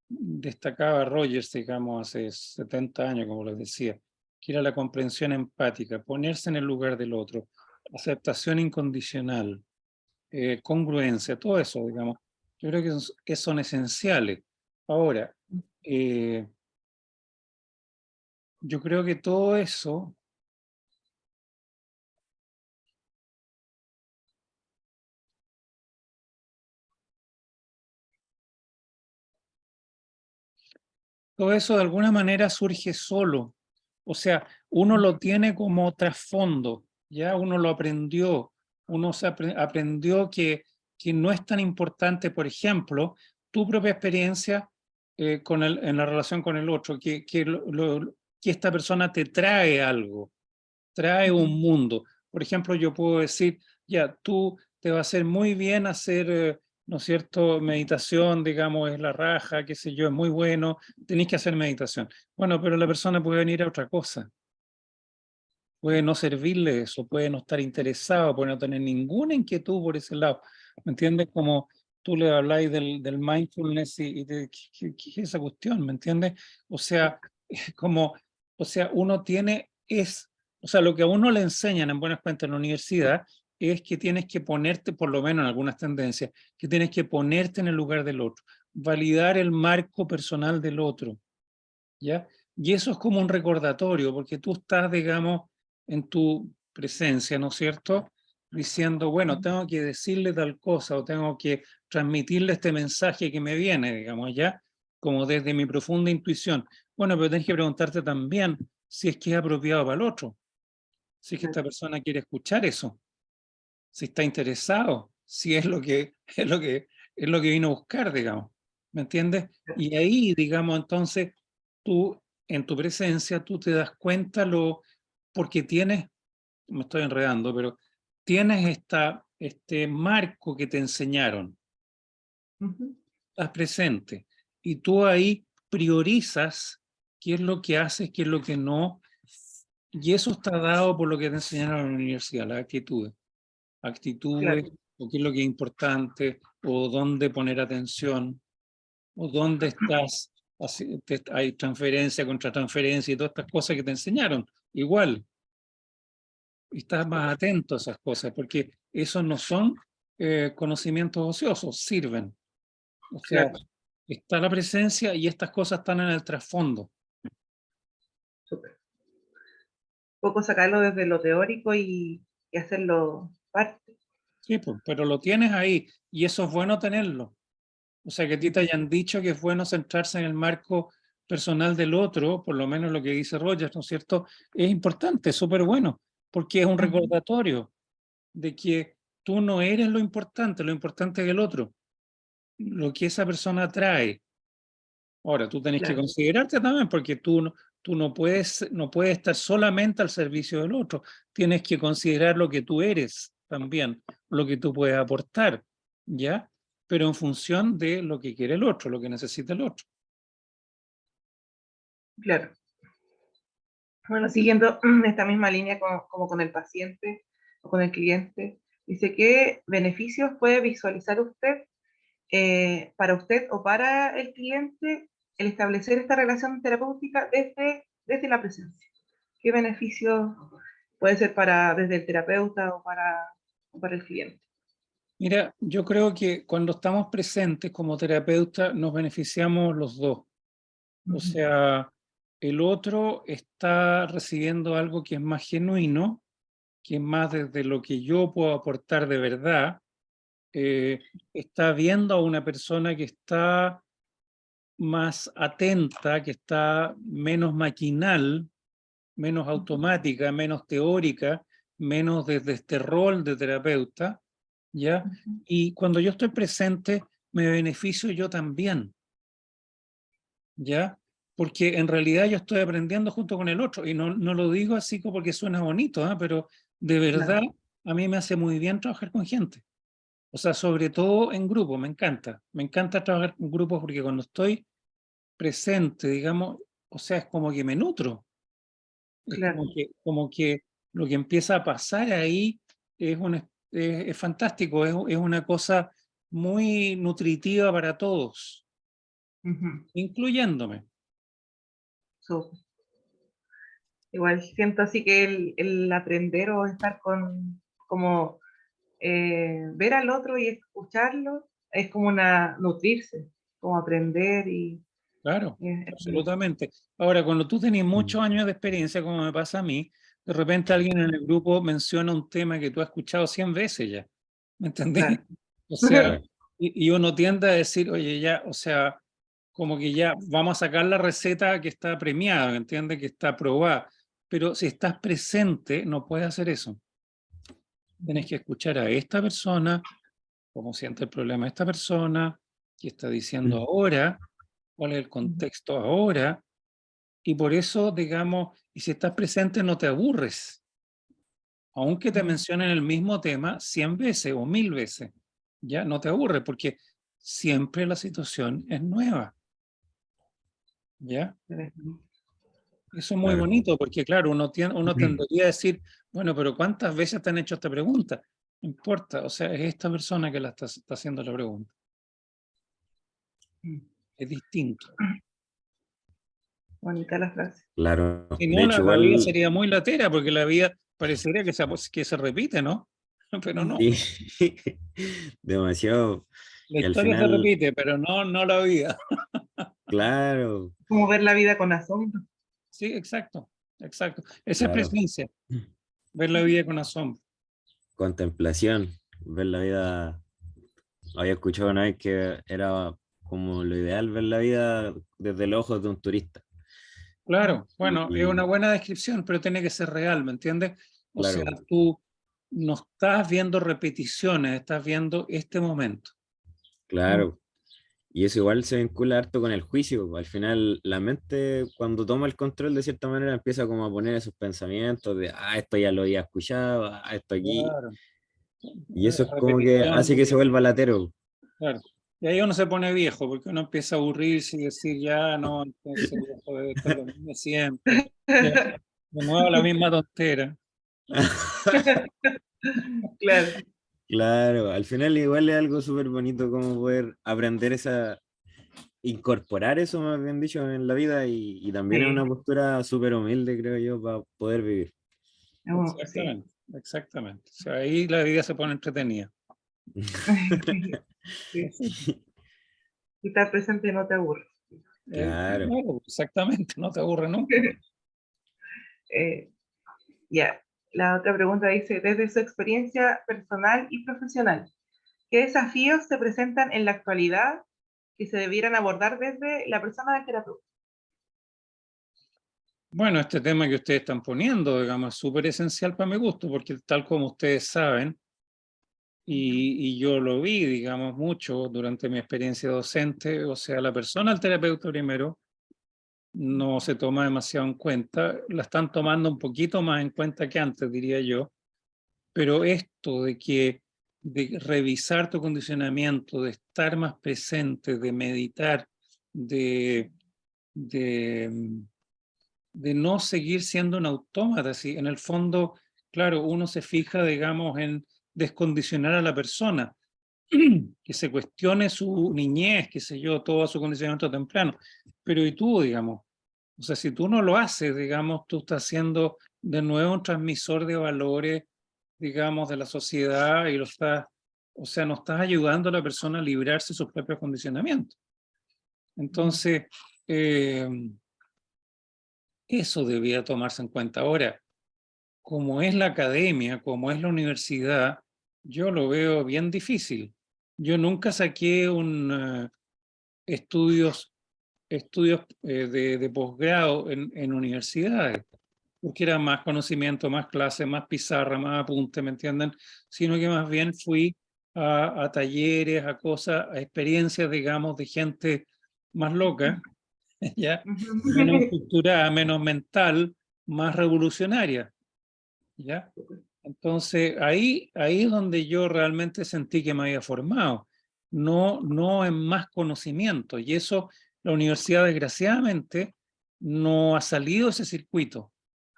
destacaba Rogers, digamos, hace 70 años, como les decía, que era la comprensión empática, ponerse en el lugar del otro, aceptación incondicional, congruencia, todo eso, digamos. Yo creo que son esenciales. Ahora, eh, yo creo que todo eso de alguna manera surge solo. O sea, uno lo tiene como trasfondo, ya uno lo aprendió, uno aprendió que no es tan importante, por ejemplo, tu propia experiencia en la relación con el otro, que esta persona te trae algo, trae un mundo. Por ejemplo, yo puedo decir, ya, tú te va a hacer muy bien hacer, ¿no es cierto?, meditación, digamos, es la raja, qué sé yo, es muy bueno, tenéis que hacer meditación. Bueno, pero la persona puede venir a otra cosa, puede no servirle eso, puede no estar interesado, puede no tener ninguna inquietud por ese lado. ¿Me entiendes? Como tú le habláis del mindfulness y ¿qué es esa cuestión? ¿Me entiendes? O sea, como, o sea, o sea, lo que a uno le enseñan en buenas cuentas en la universidad es que tienes que ponerte, por lo menos en algunas tendencias, que tienes que ponerte en el lugar del otro, validar el marco personal del otro, ¿ya? Y eso es como un recordatorio, porque tú estás, digamos, en tu presencia, ¿no es cierto? Diciendo, bueno, tengo que decirle tal cosa o tengo que transmitirle este mensaje que me viene, digamos, ¿ya? Como desde mi profunda intuición. Bueno, pero tienes que preguntarte también si es que es apropiado para el otro, si es que esta persona quiere escuchar eso, si está interesado, si es lo que es lo que vino a buscar, digamos. ¿Me entiendes? Y ahí, digamos, entonces tú en tu presencia tú te das cuenta porque tienes, me estoy enredando, pero tienes este marco que te enseñaron, estás presente y tú ahí priorizas qué es lo que haces, qué es lo que no, Y eso está dado por lo que te enseñaron en la universidad, las actitudes. Actitudes, Claro. o qué es lo que es importante, o dónde poner atención, o dónde estás, hay transferencia contra transferencia y todas estas cosas que te enseñaron. Igual, y estás más atento a esas cosas, porque esos no son conocimientos ociosos, sirven. O sea, Claro. está la presencia y estas cosas están en el trasfondo. Súper. Poco sacarlo desde lo teórico y hacerlo parte. Sí, pues, pero lo tienes ahí y eso es bueno tenerlo. O sea, que a ti te hayan dicho que es bueno centrarse en el marco personal del otro, por lo menos lo que dice Rogers, ¿no es cierto? Es importante, es súper bueno, porque es un recordatorio de que tú no eres lo importante es el otro, lo que esa persona trae. Ahora, tú tenés que Claro. considerarte también, porque tú no puedes estar solamente al servicio del otro, tienes que considerar lo que tú eres también, lo que tú puedes aportar, ¿ya? Pero en función de lo que quiere el otro, lo que necesita el otro. Claro. Bueno, siguiendo esta misma línea como con el paciente o con el cliente, dice: ¿qué beneficios puede visualizar usted para usted o para el cliente el establecer esta relación terapéutica desde la presencia? ¿Qué beneficios puede ser desde el terapeuta o para el cliente? Mira, yo creo que cuando estamos presentes como terapeuta nos beneficiamos los dos. O sea, el otro está recibiendo algo que es más genuino, que es más desde lo que yo puedo aportar de verdad. Está viendo a una persona que está más atenta, que está menos maquinal, menos automática, menos teórica, menos desde este rol de terapeuta, ¿ya? Y cuando yo estoy presente, me beneficio yo también, ¿ya? Porque en realidad yo estoy aprendiendo junto con el otro, y no lo digo así como porque suena bonito, ¿ah? Pero de verdad Claro. a mí me hace muy bien trabajar con gente. O sea, sobre todo en grupo, me encanta. Me encanta trabajar con grupos porque cuando estoy presente, digamos, o sea, es como que me nutro. Es Claro. como que lo que empieza a pasar ahí es fantástico, es una cosa muy nutritiva para todos, Ujú. incluyéndome. Súper. Igual siento así que el aprender o estar como ver al otro y escucharlo es como nutrirse, como aprender Claro, es bonito. absolutamente. Ahora, cuando tú tenés Mm. muchos años de experiencia, como me pasa a mí, de repente alguien en el grupo menciona un tema que tú has escuchado 100 veces ya. ¿Me entendés? Claro. O sea, Claro. y uno tiende a decir, oye, ya, o sea, como que ya vamos a sacar la receta que está premiada, ¿me entiendes? Que está aprobada. Pero si estás presente, no puedes hacer eso. Tienes que escuchar a esta persona, cómo siente el problema esta persona, qué está diciendo ahora, cuál es el contexto ahora, y por eso, digamos, y si estás presente no te aburres, aunque te mencionen el mismo tema 100 veces o 1000 veces, ya no te aburres porque siempre la situación es nueva, ¿ya? Eso es muy Claro. bonito porque, claro, uno tendería a decir, bueno, pero ¿cuántas veces te han hecho esta pregunta? No importa, o sea, es esta persona que está haciendo la pregunta. Es distinto. Bonita la frase. Claro. Si De no, hecho, la vida igual, sería muy latera porque la vida parecería que se repite, ¿no? Pero no. sí, demasiado. La Y al historia se final, repite, pero no la vida. claro, Como ver la vida con asombro. Sí, exacto, exacto. Esa es claro. presencia, ver la vida con asombro. Contemplación, ver la vida. Había escuchado una vez que era como lo ideal ver la vida desde los ojos de un turista. Claro, bueno, es una Y buena descripción, pero tiene que ser real, ¿me entiendes? O sea, claro, tú no estás viendo repeticiones, estás viendo este momento. claro. Y eso igual se vincula harto con el juicio. Al final, la mente, cuando toma el control, de cierta manera, empieza como a poner esos pensamientos de, ah, esto ya lo había escuchado, ah, esto aquí. Claro, Y eso es como que repetición, hace que se vuelva latero. claro. Y ahí uno se pone viejo, porque uno empieza a aburrirse y decir, ya no, entonces esto debe estar lo mismo siempre. Ya. De nuevo la misma tontera. Claro, Claro, al final igual es algo súper bonito como poder aprender incorporar eso, más bien dicho, en la vida y también es sí, una postura súper humilde, creo yo, para poder vivir. sí. Exactamente, exactamente. O sea, ahí la vida se pone entretenida. Sí. Así. Y estar presente no te aburre. Claro. Claro, exactamente, no te aburre nunca. Eh, ya, la otra pregunta dice, desde su experiencia personal y profesional, ¿qué desafíos se presentan en la actualidad que se debieran abordar desde la persona del terapeuta? Bueno, este tema que ustedes están poniendo, digamos, es súper esencial para mi gusto, porque tal como ustedes saben, y yo lo vi, digamos, mucho durante mi experiencia docente, o sea, la persona, el terapeuta primero, no se toma demasiado en cuenta, la están tomando un poquito más en cuenta que antes, diría yo, pero esto de revisar tu condicionamiento, de estar más presente, de meditar, de, de, de no seguir siendo un autómata, ¿sí? En el fondo, claro, uno se fija, digamos, en descondicionar a la persona, que se cuestione su niñez, qué sé yo, todo su condicionamiento temprano. Pero ¿y tú, digamos? O sea, si tú no lo haces, digamos, tú estás siendo de nuevo un transmisor de valores, digamos, de la sociedad y lo estás, o sea, no estás ayudando a la persona a librarse de sus propios condicionamientos. Entonces, eh, eso debía tomarse en cuenta. Ahora, como es la academia, como es la universidad, yo lo veo bien difícil. Yo nunca saqué estudios, de posgrado en universidades, porque era más conocimiento, más clase, más pizarra, más apunte, ¿me entienden? Sino que más bien fui a talleres, a cosas, a experiencias, digamos, de gente más loca, ¿ya? Menos estructurada, menos mental, más revolucionaria, ¿ya? Entonces, ahí es donde yo realmente sentí que me había formado, no en más conocimiento. Y eso, la universidad, desgraciadamente, no ha salido de ese circuito.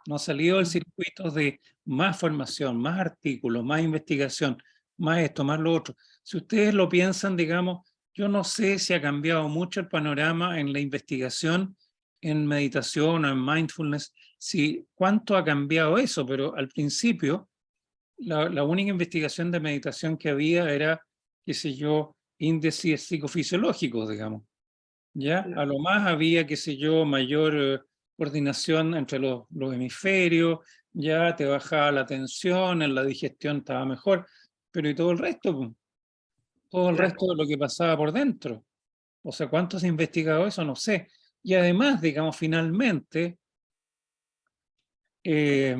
No ha salido del circuito de más formación, más artículos, más investigación, más esto, más lo otro. Si ustedes lo piensan, digamos, yo no sé si ha cambiado mucho el panorama en la investigación, en meditación o en mindfulness, si cuánto ha cambiado eso, pero al principio la única investigación de meditación que había era, qué sé yo, índices psicofisiológicos, digamos. ¿Ya? A lo más había, qué sé yo, mayor coordinación entre los hemisferios, ya te bajaba la tensión, en la digestión estaba mejor, pero ¿y todo el resto? Po? Todo el Claro. resto de lo que pasaba por dentro. O sea, ¿cuánto se ha investigado eso? No sé. Y además, digamos, finalmente, eh,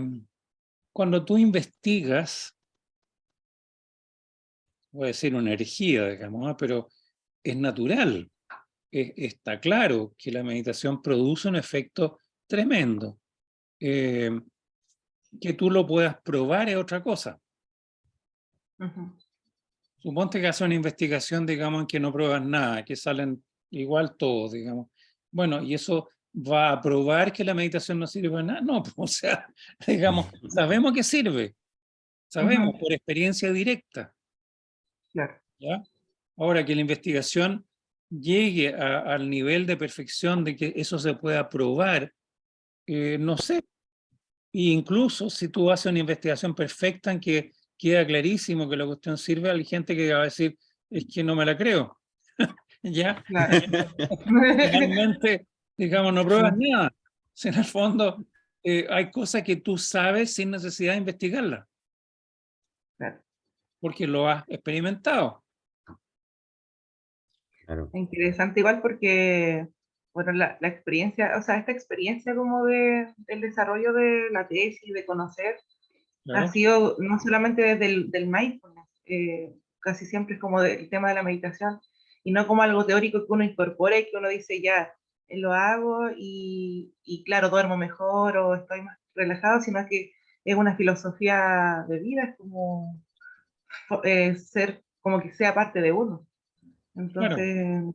cuando tú investigas, voy a decir una herejía, digamos, ¿no? Pero es natural. Está claro que la meditación produce un efecto tremendo. Eh, que tú lo puedas probar es otra cosa. Ujú. Suponte que haces una investigación, digamos, en que no pruebas nada, que salen igual todos, digamos. Bueno, ¿y eso va a probar que la meditación no sirve para nada? No, pues, o sea, digamos, sabemos que sirve, sabemos Ujú. por experiencia directa, Claro. ¿ya? Ahora que la investigación llegue al nivel de perfección de que eso se pueda probar, no sé. E incluso si tú haces una investigación perfecta en que queda clarísimo que la cuestión sirve, hay gente que va a decir, es que no me la creo, ¿ya? Claro. Finalmente, digamos, no pruebas nada. Si en el fondo hay cosas que tú sabes sin necesidad de investigarlas, Claro. porque lo has experimentado. Claro. Interesante igual porque, bueno, la experiencia, o sea, esta experiencia como del desarrollo de la tesis, de conocer, ha Claro, sido no solamente desde del mindfulness, casi siempre es como del tema de la meditación, y no como algo teórico que uno incorpora y que uno dice, ya, lo hago y claro, duermo mejor o estoy más relajado, sino que es una filosofía de vida, es como ser, como que sea parte de uno. claro, Entonces,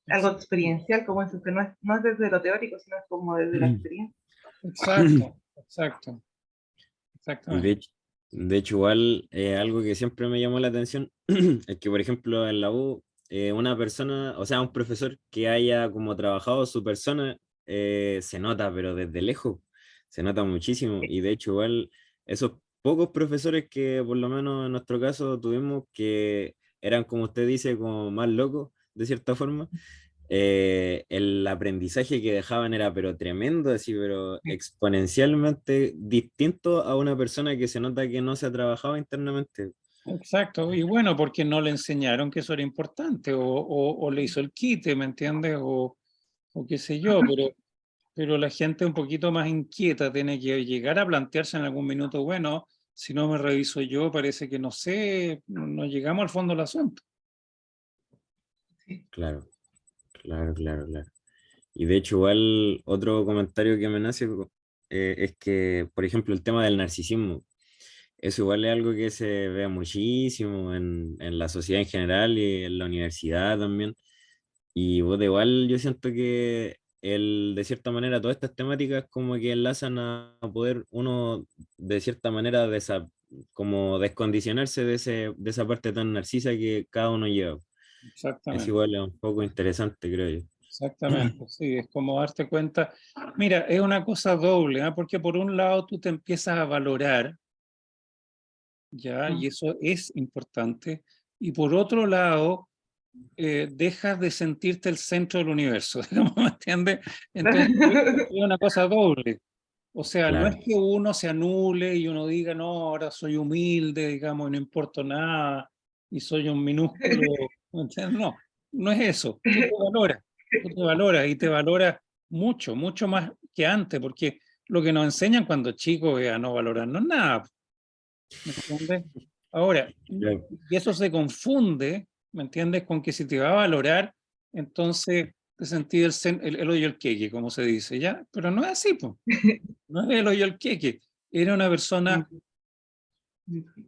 algo exacto. experiencial, como eso, que no es desde lo teórico, sino es como desde la experiencia. Exacto. Exacto, Y exactamente. de hecho igual algo que siempre me llamó la atención es que, por ejemplo, en la U, una persona, o sea, un profesor que haya como trabajado su persona, se nota, pero desde lejos, se nota muchísimo. Y de hecho igual esos pocos profesores que por lo menos en nuestro caso tuvimos que eran, como usted dice, como más locos, de cierta forma, el aprendizaje que dejaban era pero tremendo, así, pero exponencialmente distinto a una persona que se nota que no se ha trabajado internamente. Exacto, y bueno, porque no le enseñaron que eso era importante, o le hizo el quite, ¿me entiendes? O qué sé yo, pero la gente un poquito más inquieta tiene que llegar a plantearse en algún minuto, bueno, si no me reviso yo, parece que no sé, no llegamos al fondo del asunto. Sí. Claro, claro, claro, claro. Y de hecho, igual otro comentario que me nace es que, por ejemplo, el tema del narcisismo, eso igual es algo que se ve muchísimo en la sociedad en general y en la universidad también. Y vos de igual yo siento que de cierta manera todas estas temáticas como que enlazan a poder uno de cierta manera como descondicionarse de esa parte tan narcisa que cada uno lleva. Es Exactamente, igual, es un poco interesante, creo yo. exactamente, sí, es como darte cuenta. Mira, es una cosa doble, ¿ah? Porque por un lado tú te empiezas a valorar, ¿ya? Y eso es importante. Y por otro lado, dejas de sentirte el centro del universo, digamos, ¿me entiendes? Entonces, es una cosa doble. O sea, no es Claro, que uno se anule y uno diga, no, ahora soy humilde, digamos, y no importo nada, y soy un minúsculo, ¿me entiendes? No, no es eso. Tú te valoras y te valoras mucho, mucho más que antes, porque lo que nos enseñan cuando chicos es a no valorarnos nada, ¿me entiendes? Ahora, claro, y eso se confunde, ¿me entiendes? Con que si te va a valorar, entonces te sentí el hoyo el queque, como se dice, ¿ya? Pero no es así, pues. No es el hoyo el queque. Era una persona,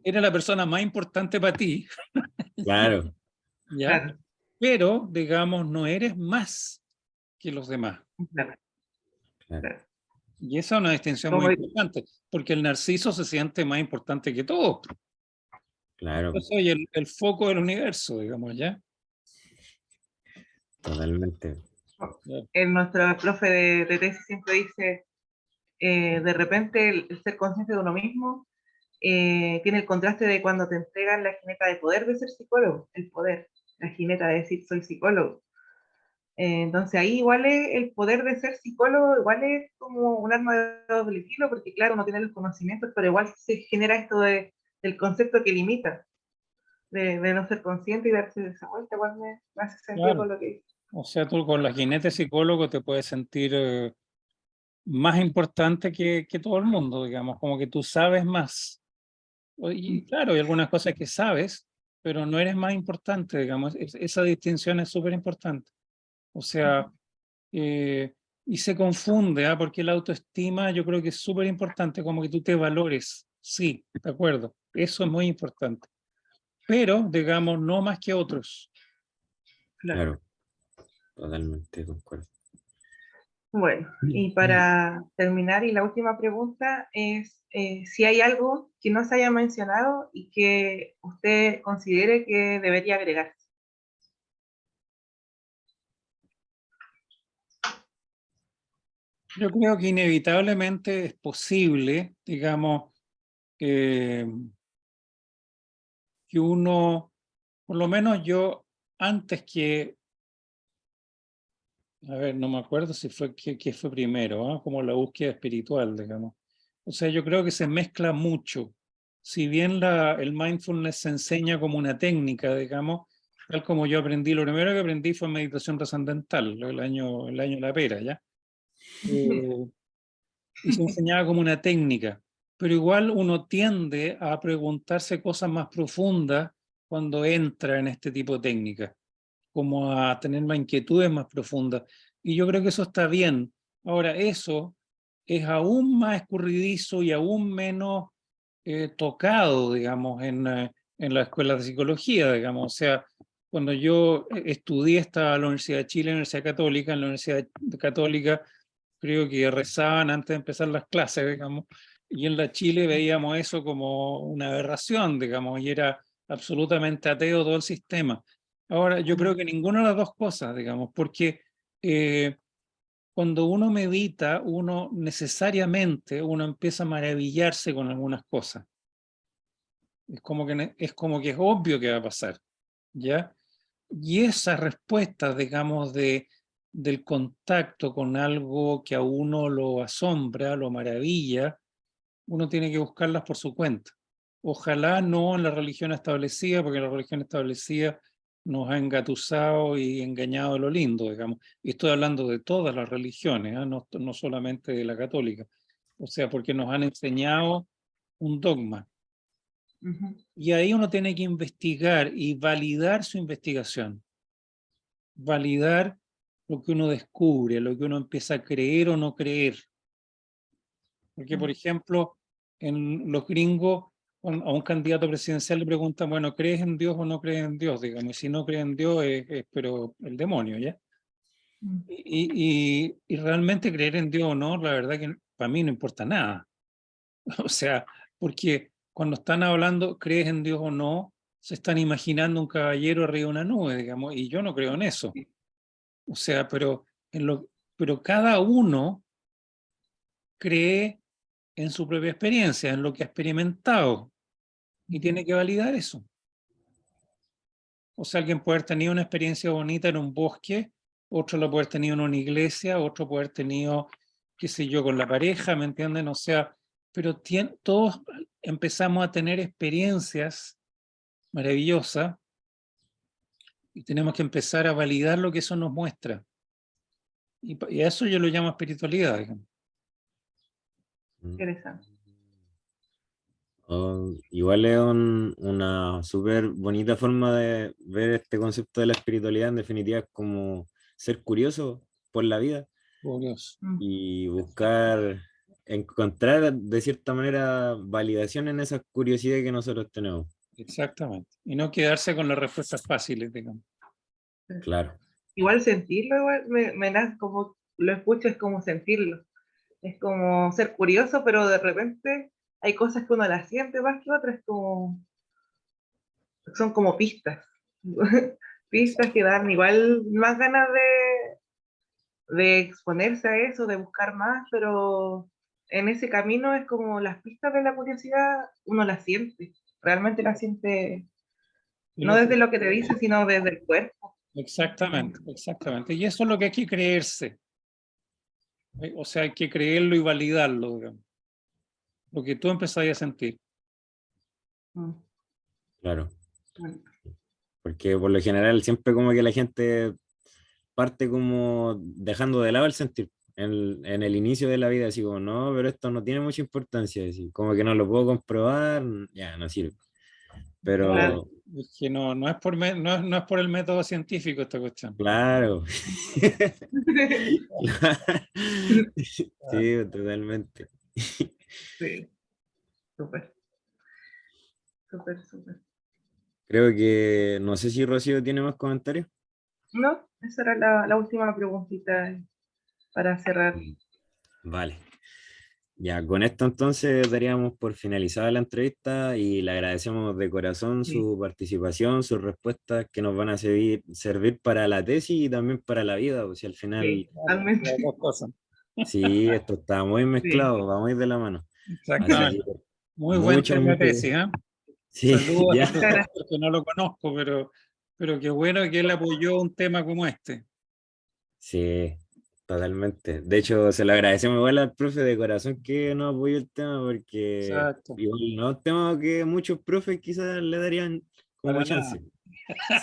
era la persona más importante para ti, claro, ¿ya? Claro, Pero, digamos, no eres más que los demás. claro, claro, Y esa es una distinción muy como, importante, porque el narciso se siente más importante que todo. Yo claro, soy el foco del universo, digamos, ¿ya? totalmente. Ya. nuestro profe de tesis siempre dice, de repente el ser consciente de uno mismo tiene el contraste de cuando te entregan la jineta de poder de ser psicólogo, el poder, la jineta de decir soy psicólogo. Entonces ahí igual es el poder de ser psicólogo, igual es como un arma de doble filo, porque claro, uno tiene los conocimientos, pero igual se genera esto del concepto que limita, de no ser consciente y darse esa vuelta, igual me hace sentido Claro. con lo que dice. O sea, tú con la jinete psicólogo te puedes sentir más importante que todo el mundo, digamos, como que tú sabes más. Y claro, hay algunas cosas que sabes, pero no eres más importante, digamos. Esa distinción es súper importante. O sea, eh, y se confunde, ¿ah? Porque la autoestima yo creo que es súper importante, como que tú te valores. Sí, de acuerdo. Eso es muy importante. Pero, digamos, no más que otros. Claro. Claro, totalmente concuerdo. Bueno, y para terminar, y la última pregunta es si hay algo que no se haya mencionado y que usted considere que debería agregar. Yo creo que inevitablemente es posible, digamos, que uno, por lo menos yo, antes que, a ver, no me acuerdo si fue que fue primero, ¿ah? Como la búsqueda espiritual, digamos. O sea, yo creo que se mezcla mucho. Si bien el mindfulness se enseña como una técnica, digamos, tal como yo aprendí, lo primero que aprendí fue meditación trascendental, el año de la pera, ¿ya? Eh, y se enseñaba como una técnica, pero igual uno tiende a preguntarse cosas más profundas cuando entra en este tipo de técnicas, como a tener más inquietudes más profundas. Y yo creo que eso está bien. Ahora, eso es aún más escurridizo y aún menos tocado, digamos, en la escuela de psicología, digamos. O sea, cuando yo estudié, estaba en la Universidad de Chile, en la Universidad Católica, en la Universidad Católica creo que rezaban antes de empezar las clases, digamos, y en la Chile veíamos eso como una aberración, digamos, y era absolutamente ateo todo el sistema. Ahora, yo creo que ninguna de las dos cosas, digamos, porque cuando uno medita, uno necesariamente uno empieza a maravillarse con algunas cosas. Es como que es obvio que va a pasar, ¿ya? Y esas respuestas, digamos, del contacto con algo que a uno lo asombra, lo maravilla, uno tiene que buscarlas por su cuenta. Ojalá no en la religión establecida, porque la religión establecida nos ha engatusado y engañado de lo lindo, digamos. Y estoy hablando de todas las religiones, no solamente de la católica. O sea, porque nos han enseñado un dogma. Ujú. Y ahí uno tiene que investigar y validar su investigación. Validar lo que uno descubre, lo que uno empieza a creer o no creer. Porque, por ejemplo, en los gringos, a un candidato presidencial le preguntan, bueno, ¿crees en Dios o no crees en Dios? Digamos, y si no crees en Dios, pero el demonio, ¿ya? Mm. Y realmente creer en Dios o no, la verdad que para mí no importa nada. O sea, porque cuando están hablando, ¿crees en Dios o no? Se están imaginando un caballero arriba de una nube, digamos, y yo no creo en eso. O sea, pero cada uno cree en su propia experiencia, en lo que ha experimentado, y tiene que validar eso. O sea, alguien puede haber tenido una experiencia bonita en un bosque, otro lo puede haber tenido en una iglesia, otro puede haber tenido, qué sé yo, con la pareja, ¿me entienden? O sea, pero todos empezamos a tener experiencias maravillosas y tenemos que empezar a validar lo que eso nos muestra. Y a eso yo lo llamo espiritualidad, digamos. Interesante. Igual es una súper bonita forma de ver este concepto de la espiritualidad. En definitiva, es como ser curioso por la vida Curioso. Mm. y buscar, encontrar de cierta manera validación en esas curiosidades que nosotros tenemos. Exactamente. Y no quedarse con las respuestas fáciles, digamos. Claro, Igual sentirlo, igual me nace como lo escucho, es como sentirlo. Es como ser curioso, pero de repente hay cosas que uno las siente más que otras, como, son como pistas. Pistas que dan igual más ganas de exponerse a eso, de buscar más, pero en ese camino es como las pistas de la curiosidad, uno las siente, realmente las siente, Y no lo que- desde lo que te dice, sino desde el cuerpo. Exactamente, exactamente. Y eso es lo que hay que creerse. O sea, hay que creerlo y validarlo, digamos. Lo que tú empezás a sentir. Mm, claro. bueno, Porque por lo general siempre como que la gente parte como dejando de lado el sentir en el inicio de la vida, así como, no, pero esto no tiene mucha importancia, así, como que no lo puedo comprobar, ya, no sirve. claro. Pero, Es que no es por el método científico esta cuestión. claro, sí, totalmente. Sí, súper, súper, súper. Creo que, no sé si Rocío tiene más comentarios. No, esa era la última preguntita para cerrar. Vale. Ya, con esto entonces daríamos por finalizada la entrevista y le agradecemos de corazón Sí, su participación, sus respuestas que nos van a servir para la tesis y también para la vida, o sea, al sí, final, Las totalmente. dos cosas. sí, esto está muy Sí, mezclado, va muy de la mano. Así Exactamente. que Muy buen muchas, tema de muchas, tesis, ¿eh? sí, Saludos a ya, tu muchas gracias. profesor, que no lo conozco, pero qué bueno que él apoyó un tema como este. sí, totalmente. De hecho, se lo agradecemos igual al profe de corazón que nos apoyó el tema porque Exacto. igual no es un tema que muchos profes quizás le darían como Para nada. chance.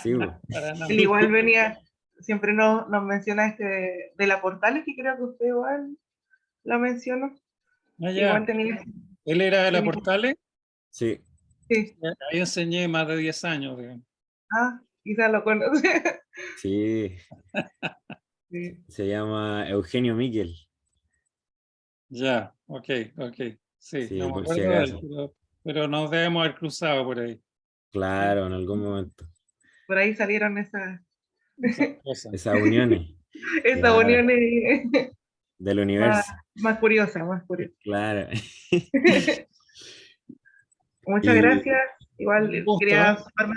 Sí, bo. Para nada. Él igual venía, siempre nos menciona este de la Portales, que creo que usted igual la mencionó. Ah, Igual ya. tenía, Él era de la tenía, Portales. Sí, sí, Ahí enseñé más de 10 años, digamos. quizás lo conoce. sí, Sí, se llama Eugenio Miquel. Ya, ok, ok. Sí, Sí, no me por si acuerdo de él, acaso. pero nos debemos haber cruzado por ahí. sí. Claro, en algún momento. Por ahí salieron esas, Esas cosas. Esas uniones. esas Claro. uniones. del más, universo. más curiosa, más curiosa. Claro. Muchas Y gracias. Igual Un gusto, quería ¿eh? sumarme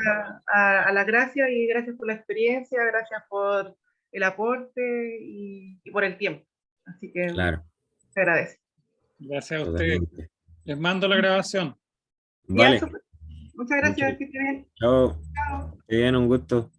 a las gracias y gracias por la experiencia, gracias por el aporte y por el tiempo. Así que claro, se agradece. Gracias a usted. totalmente. Les mando la grabación. Ya, Vale, súper. Muchas mucho. gracias, que esté bien. Chao. Chao. Que bien, un gusto.